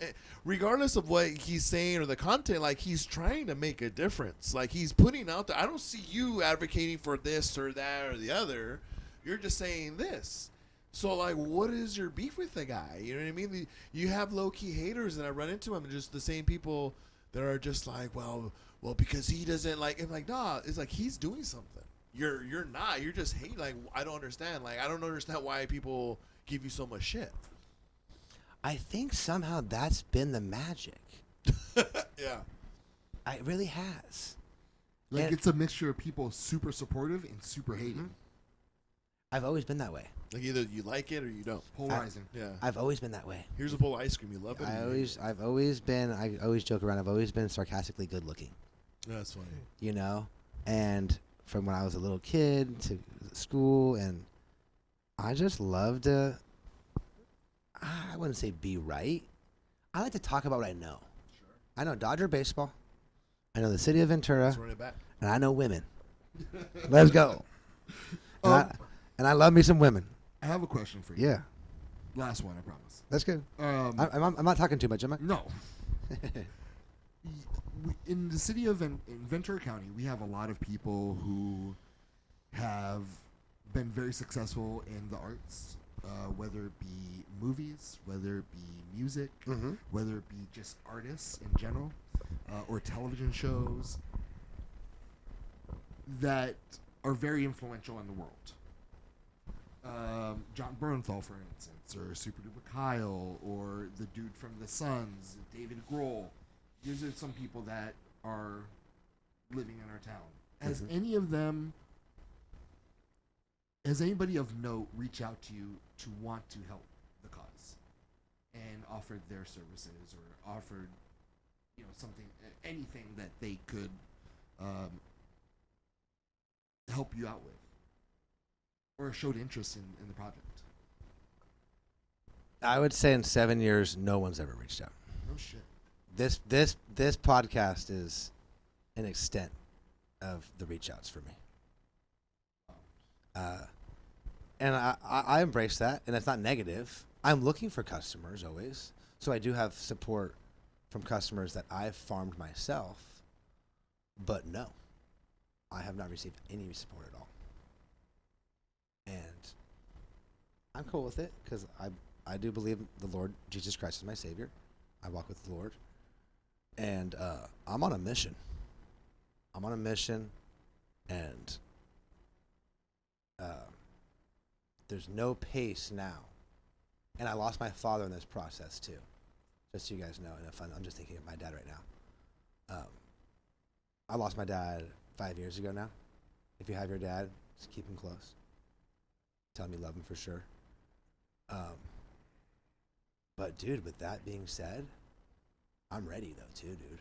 regardless of what he's saying or the content, like he's trying to make a difference. Like he's putting out there. I don't see you advocating for this or that or the other. You're just saying this. So, like, what is your beef with the guy? You know what I mean? You have low-key haters, and I run into them, just the same people that are just like, well, because he doesn't like. I'm like, nah. It's like he's doing something. You're not. You're just hating. Like, I don't understand. Like, I don't understand why people give you so much shit. I think somehow that's been the magic. Yeah. It really has. Like, And it's a mixture of people super supportive and super hating. I've always been that way. Like either you like it or you don't. Polarizing. Yeah. I've always been that way. Here's a bowl of ice cream. You love it. I always joke around. I've always been sarcastically good looking. That's funny. You know, and from when I was a little kid to school, and I just love to. I wouldn't say be right. I like to talk about what I know. Sure. I know Dodger baseball. I know the city of Ventura, Let's run it back. and I know women. Let's go. And I love me some women. I have a question for you. Yeah, Last one, I promise. that's good. Um, I'm not talking too much, am I? no. In the city of in Ventura County, we have a lot of people who have been very successful in the arts, whether it be movies, whether it be music, Mm-hmm. whether it be just artists in general, or television shows that are very influential in the world. John Bernthal, for instance, or Super Duper Kyle, or the dude from The Sons, David Grohl. These are some people that are living in our town. Has any of them, has anybody of note reached out to you to want to help the cause and offered their services or offered, something, anything that they could help you out with? Or showed interest in the project? I would say in 7 years, no one's ever reached out. No shit. This podcast is an extent of the reach outs for me. And I embrace that, and it's not negative. I'm looking for customers always, so I do have support from customers that I've farmed myself. But no, I have not received any support at all. And I'm cool with it because I do believe the Lord Jesus Christ is my Savior. I walk with the Lord. And I'm on a mission. And there's no pace now. And I lost my father in this process too. Just so you guys know. And if I'm just thinking of my dad right now. I lost my dad 5 years ago now. If you have your dad, just keep him close. Tell him you love him for sure. But dude, with that being said, I'm ready though too, dude.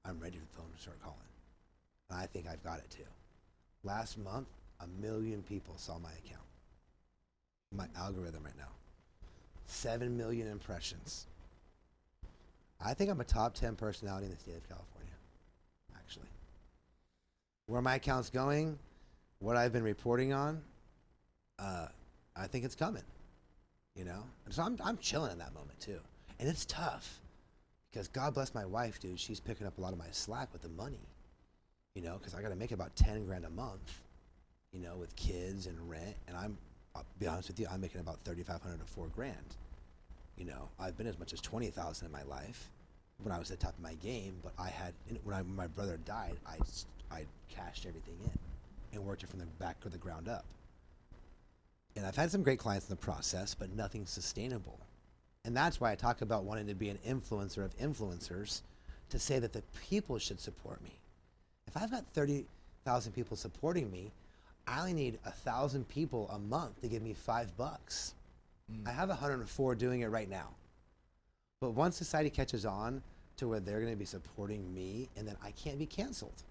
I'm ready for the phone to start calling. And I think I've got it too. Last month, 1 million people saw my account. My algorithm right now. 7 million impressions. I think I'm a top 10 personality in the state of California, actually. Where my account's going, what I've been reporting on, I think it's coming, And so I'm chilling in that moment too. And it's tough because God bless my wife, dude. She's picking up a lot of my slack with the money, because I got to make about 10 grand a month. you know, with kids and rent. And I'll be honest with you, I'm making about $3,500 to $4,000. You know, I've been as much as 20,000 in my life when I was at the top of my game. But I had when my brother died, I cashed everything in and worked it from the back or the ground up. And I've had some great clients in the process, but nothing sustainable. And that's why I talk about wanting to be an influencer of influencers, to say that the people should support me. If I've got 30,000 people supporting me, I only need 1,000 people a month to give me $5. I have 104 doing it right now. But once society catches on to where they're going to be supporting me, and then I can't be canceled,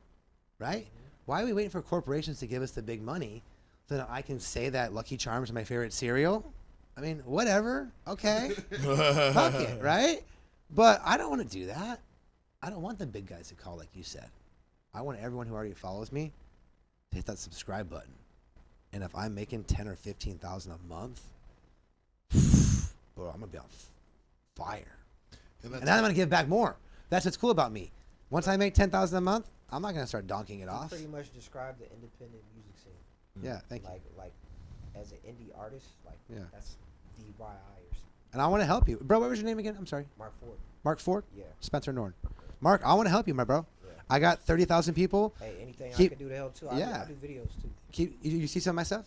right? Why are we waiting for corporations to give us the big money so that I can say that Lucky Charms is my favorite cereal? I mean, whatever. Okay. Fuck it, right? But I don't want to do that. I don't want the big guys to call, like you said. I want everyone who already follows me to hit that subscribe button. And if I'm making 10 or 15,000 a month, bro, I'm gonna be on fire. And then I'm gonna give back more. That's what's cool about me. Once I make 10,000 a month, I'm not gonna start donking it off. You pretty much describe the independent music scene. Yeah, thank you. Like as an indie artist, like that's DYI or something. And I want to help you, bro. What was your name again? I'm sorry. Mark Ford. Mark Ford. Yeah. Spencer Norn. Mark, I want to help you, my bro. Yeah. I got 30,000 people. Hey, anything I can do to help too. I do videos too. You see some of my stuff?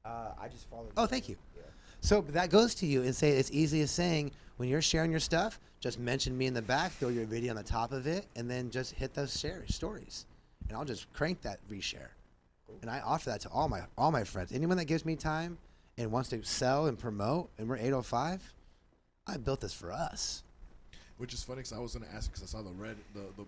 I just followed. Oh, thank you. Yeah. So that goes to you and say it's easy as saying when you're sharing your stuff, just mention me in the back, throw your video on the top of it, and then just hit those stories, and I'll just crank that reshare. And I offer that to all my friends. Anyone that gives me time and wants to sell and promote, and we're 805. I built this for us. Which is funny because I was gonna ask because I saw the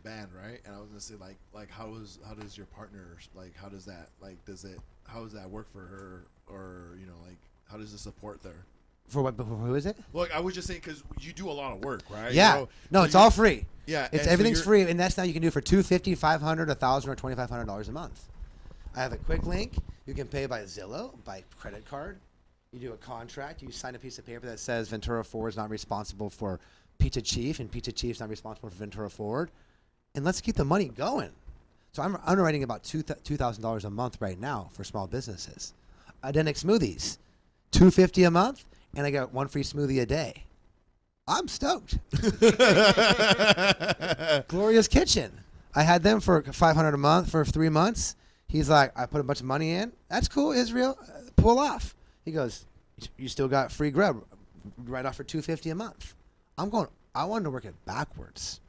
band, right? And I was gonna say like how does your partner, like how does that work for her, or you know, like how does the support there? For what? Who is it? Look, I was just saying because you do a lot of work, right? Yeah. You know, no, so it's all free. Yeah, it's and everything's so free, and that's now you can do it for $250, $500, $1,000, or $2,500 a month. I have a quick link. You can pay by Zillow, by credit card. You do a contract. You sign a piece of paper that says Ventura Ford is not responsible for Pizza Chief, and Pizza Chief's not responsible for Ventura Ford. And let's keep the money going. So I'm underwriting about $2,000 a month right now for small businesses. Identic Smoothies, $250 a month, and I got one free smoothie a day. I'm stoked. Gloria's Kitchen. I had them for $500 a month for 3 months. He's like, I put a bunch of money in. That's cool, Israel. Pull off. He goes, you still got free grub right off for $250 a month. I wanted to work it backwards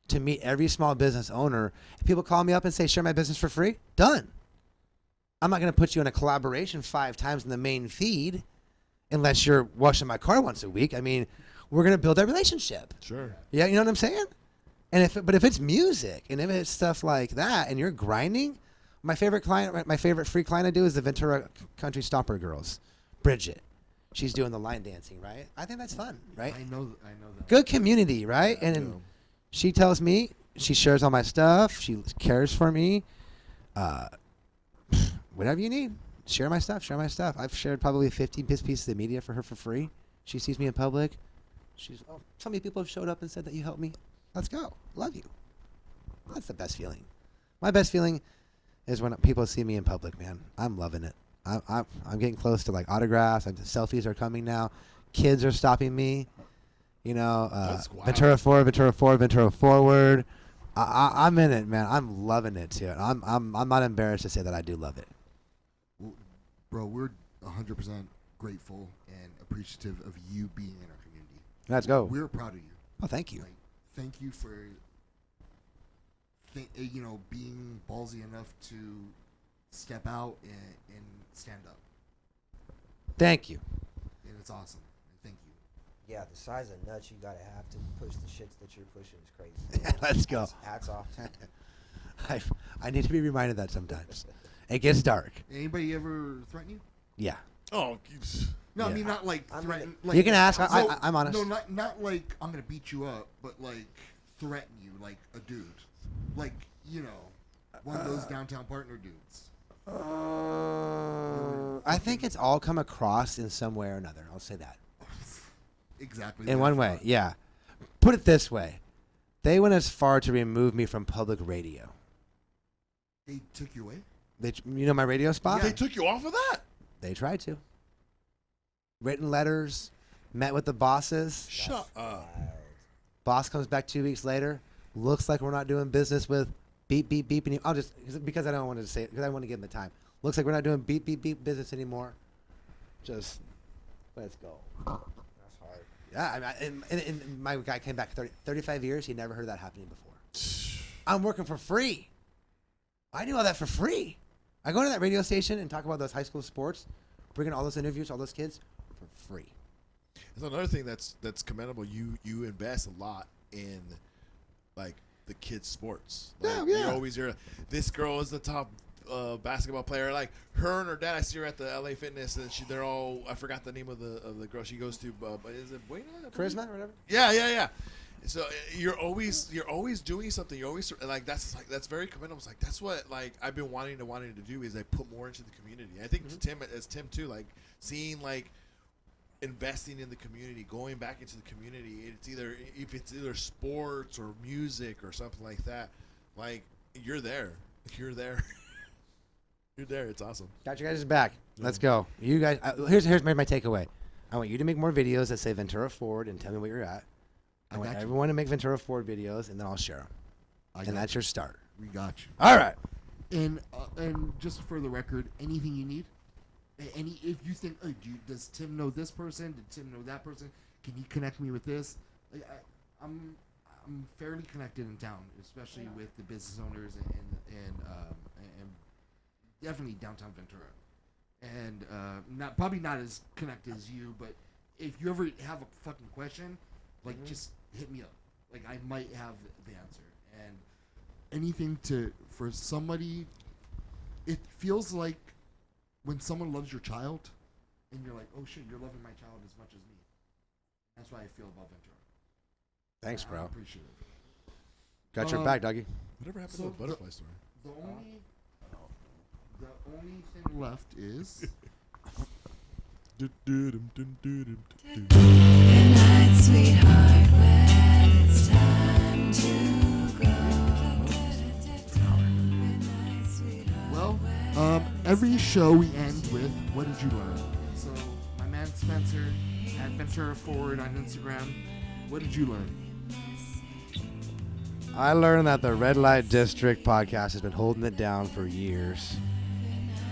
to meet every small business owner. If people call me up and say, share my business for free, done. I'm not going to put you in a collaboration 5 times in the main feed unless you're washing my car once a week. I mean, we're going to build that relationship. Sure. Yeah, you know what I'm saying? And if it's music and if it's stuff like that and you're grinding, my favorite free client I do is the Ventura Country Stomper Girls, Bridget. She's doing the line dancing, right? I think that's fun, right? I know that. Good community, right? Yeah, And she tells me, she shares all my stuff. She cares for me. Whatever you need, share my stuff. I've shared probably 15 pieces of media for her for free. She sees me in public. So many people have showed up and said that you helped me. Let's go. Love you. That's the best feeling. My best feeling is when people see me in public, man. I'm loving it. I'm getting close to like autographs. Selfies are coming now. Kids are stopping me. You know, Ventura Forward. I'm in it, man. I'm loving it too. I'm not embarrassed to say that I do love it. Well, bro, we're 100% grateful and appreciative of you being in our community. Let's go. We're proud of you. Oh, thank you. Like, thank you for being ballsy enough to step out and stand up. Thank you. And it's awesome. Thank you. Yeah, the size of nuts you gotta have to push the shits that you're pushing is crazy. Let's go. Hats off to you. I need to be reminded that sometimes. It gets dark. Anybody ever threaten you? Yeah. Oh, No, Yeah. I mean not like I mean, threaten. Like, You can ask. no, I'm honest. No, not like I'm gonna beat you up, but like threaten you like a dude, like one of those downtown partner dudes. I think it's all come across in some way or another. I'll say that. Exactly. In what one I way, thought. yeah. Put it this way. They went as far to remove me from public radio. They took you away. My radio spot? They took you off of that? They tried to. Written letters, met with the bosses. Shut up. Boss comes back 2 weeks later. Looks like we're not doing business with beep, beep, beep. And I'll just, because I don't want to say it, because I want to give him the time. Looks like we're not doing beep, beep, beep business anymore. Just, let's go. That's hard. Yeah, and my guy came back 35 years. He never heard that happening before. I'm working for free. I knew all that for free. I go to that radio station and talk about those high school sports, bringing all those interviews to all those kids for free. That's another thing that's commendable. You invest a lot in, like, the kids' sports. Like, Yeah. You always hear, this girl is the top basketball player. Like, her and her dad, I see her at the LA Fitness, and they're all, I forgot the name of the girl she goes to, but is it Buena? Charisma or whatever? Yeah. So you're always doing something. You're always like that's very commendable. It's like that's what like I've been wanting to do is like put more into the community. I think Tim too, like seeing like investing in the community, going back into the community. It's either sports or music or something like that. Like you're there. You're there. It's awesome. Got you guys back. Let's go. You guys. Here's my takeaway. I want you to make more videos that say Ventura Ford and tell me where you're at. I want everyone to make Ventura Ford videos, and then I'll share them. And that's your start. We got you. All right. And just for the record, anything you need, if you think, oh, does Tim know this person? Did Tim know that person? Can he connect me with this? Like, I'm fairly connected in town, especially with the business owners and definitely downtown Ventura. And probably not as connected as you, but if you ever have a fucking question, like just hit me up. Like I might have the answer. And anything for somebody, it feels like when someone loves your child and you're like, oh shit, you're loving my child as much as me. That's why I feel about Ventura. Thanks, bro. I appreciate it. Got your back, doggy. Whatever happened to the butterfly story? The only thing left is Good night, sweetheart, when it's time to go. well, every show we end with what did you learn? So my man Spencer at Ventura Forward on Instagram. What did you learn? I learned that the Red Light District podcast has been holding it down for years,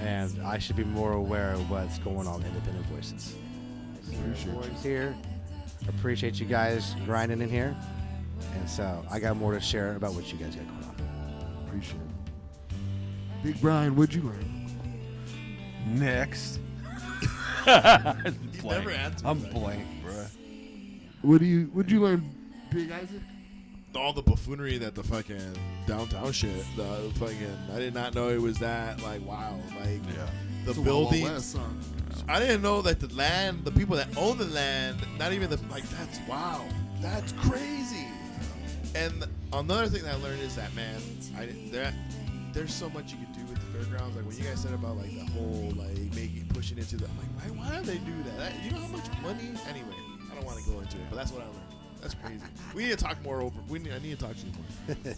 and I should be more aware of what's going on with independent voices. Appreciate here. Appreciate you guys grinding in here, and so I got more to share about what you guys got going on. Appreciate it. Big Brian, what'd you learn? Next. Never answered. I'm blank, bro. What'd you learn, Big Isaac? All the buffoonery that the fucking downtown shit, the fucking, I did not know it was that like wild. Like the buildings. I didn't know that the land, the people that own the land, not even that's wow, that's crazy. And another thing that I learned is that there's so much you can do with the fairgrounds. Like when you guys said about like the whole like pushing into the like why do they do that? You know how much money? Anyway, I don't want to go into it, but that's what I learned. That's crazy. We need to talk more over. I need to talk to you more.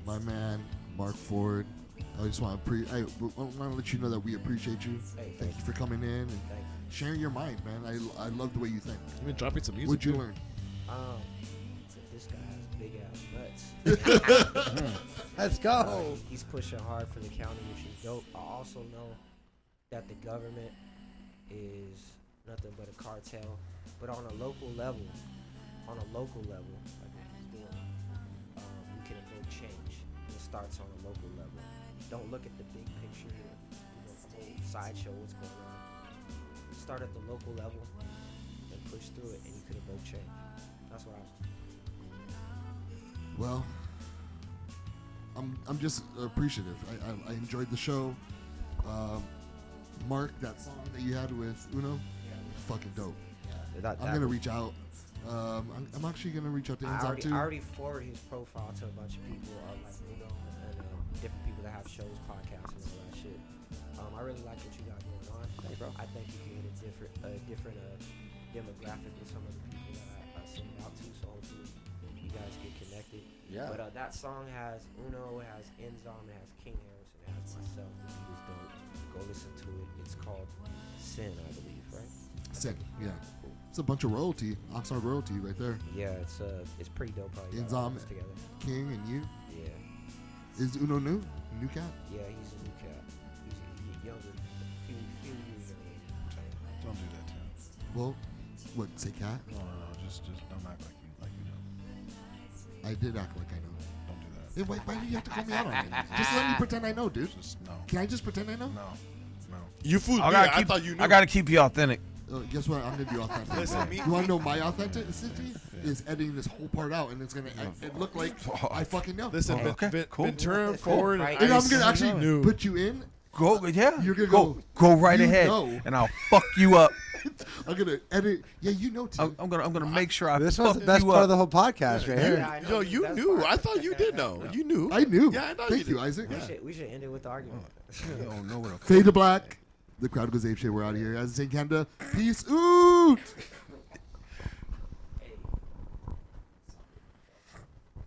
My man, Mark Ford. I just want to let you know that we appreciate you. Hey, Thank you for coming in and sharing your mind, man. I love the way you think. You've been dropping some music. What'd you learn? This guy has big ass nuts. Let's go. He's pushing hard for the county, which is dope. I also know that the government is nothing but a cartel. But on a local level, like what he's doing, you can evoke change. And it starts on a local level. Don't look at the big picture here, the whole sideshow, what's going on. Start at the local level and push through it, and you can evoke change. That's what I. Well, I'm just appreciative. I enjoyed the show. Mark, that song that you had with Uno, fucking dope. I'm gonna reach out. I'm actually gonna reach out to Enzo too. I already forwarded his profile to a bunch of people, like Uno and different people that have shows, podcasts, and all that shit. I really like what you got going on. Thanks, bro. I think you can hit a different demographic with some of the people that I send it out to. So hopefully you guys get connected. Yeah. But that song has Uno, it has Enzom, it has King Harris, and it myself. The beat is dope. Go listen to it. It's called Sin, I believe, right? Sick. Yeah. It's a bunch of royalty. Oxnard royalty right there. Yeah, it's pretty dope how you got Inzam, all this together. King, and you. Yeah, Is Uno new? New cat? yeah, he's a new cat. He's younger, few years younger. Don't do that to him. Well, what, say cat? No. Just don't act like you know. I did act like I know. Don't do that. Hey, why do you have to call me out on it? Just let me pretend I know, dude. Just no. Can I just pretend I know? No. You fooled me. I gotta I keep. thought you knew. I gotta keep you authentic. Guess what? I'm gonna be authentic. Listen, me- you wanna know my authenticity? Is editing this whole part out, and it's gonna it look like I fucking know. Listen, Oh, okay, cool. Ventura forward. Right. And I I'm gonna actually knew. put you in. Go. Yeah. You're gonna go right you ahead, know. and I'll fuck you up. I'm gonna edit. Yeah, you know too. I'm gonna make sure I This fuck was the best you part up. of the whole podcast right here. Yeah, I know. Yo, you That's knew. fine. I thought you did know. You knew. I knew. Yeah, I know Thank you you, did. Isaac. We should end it with the argument. You don't know what a Fade to black. The crowd goes ape shit. We're out of here. As I say, Canada. Peace out.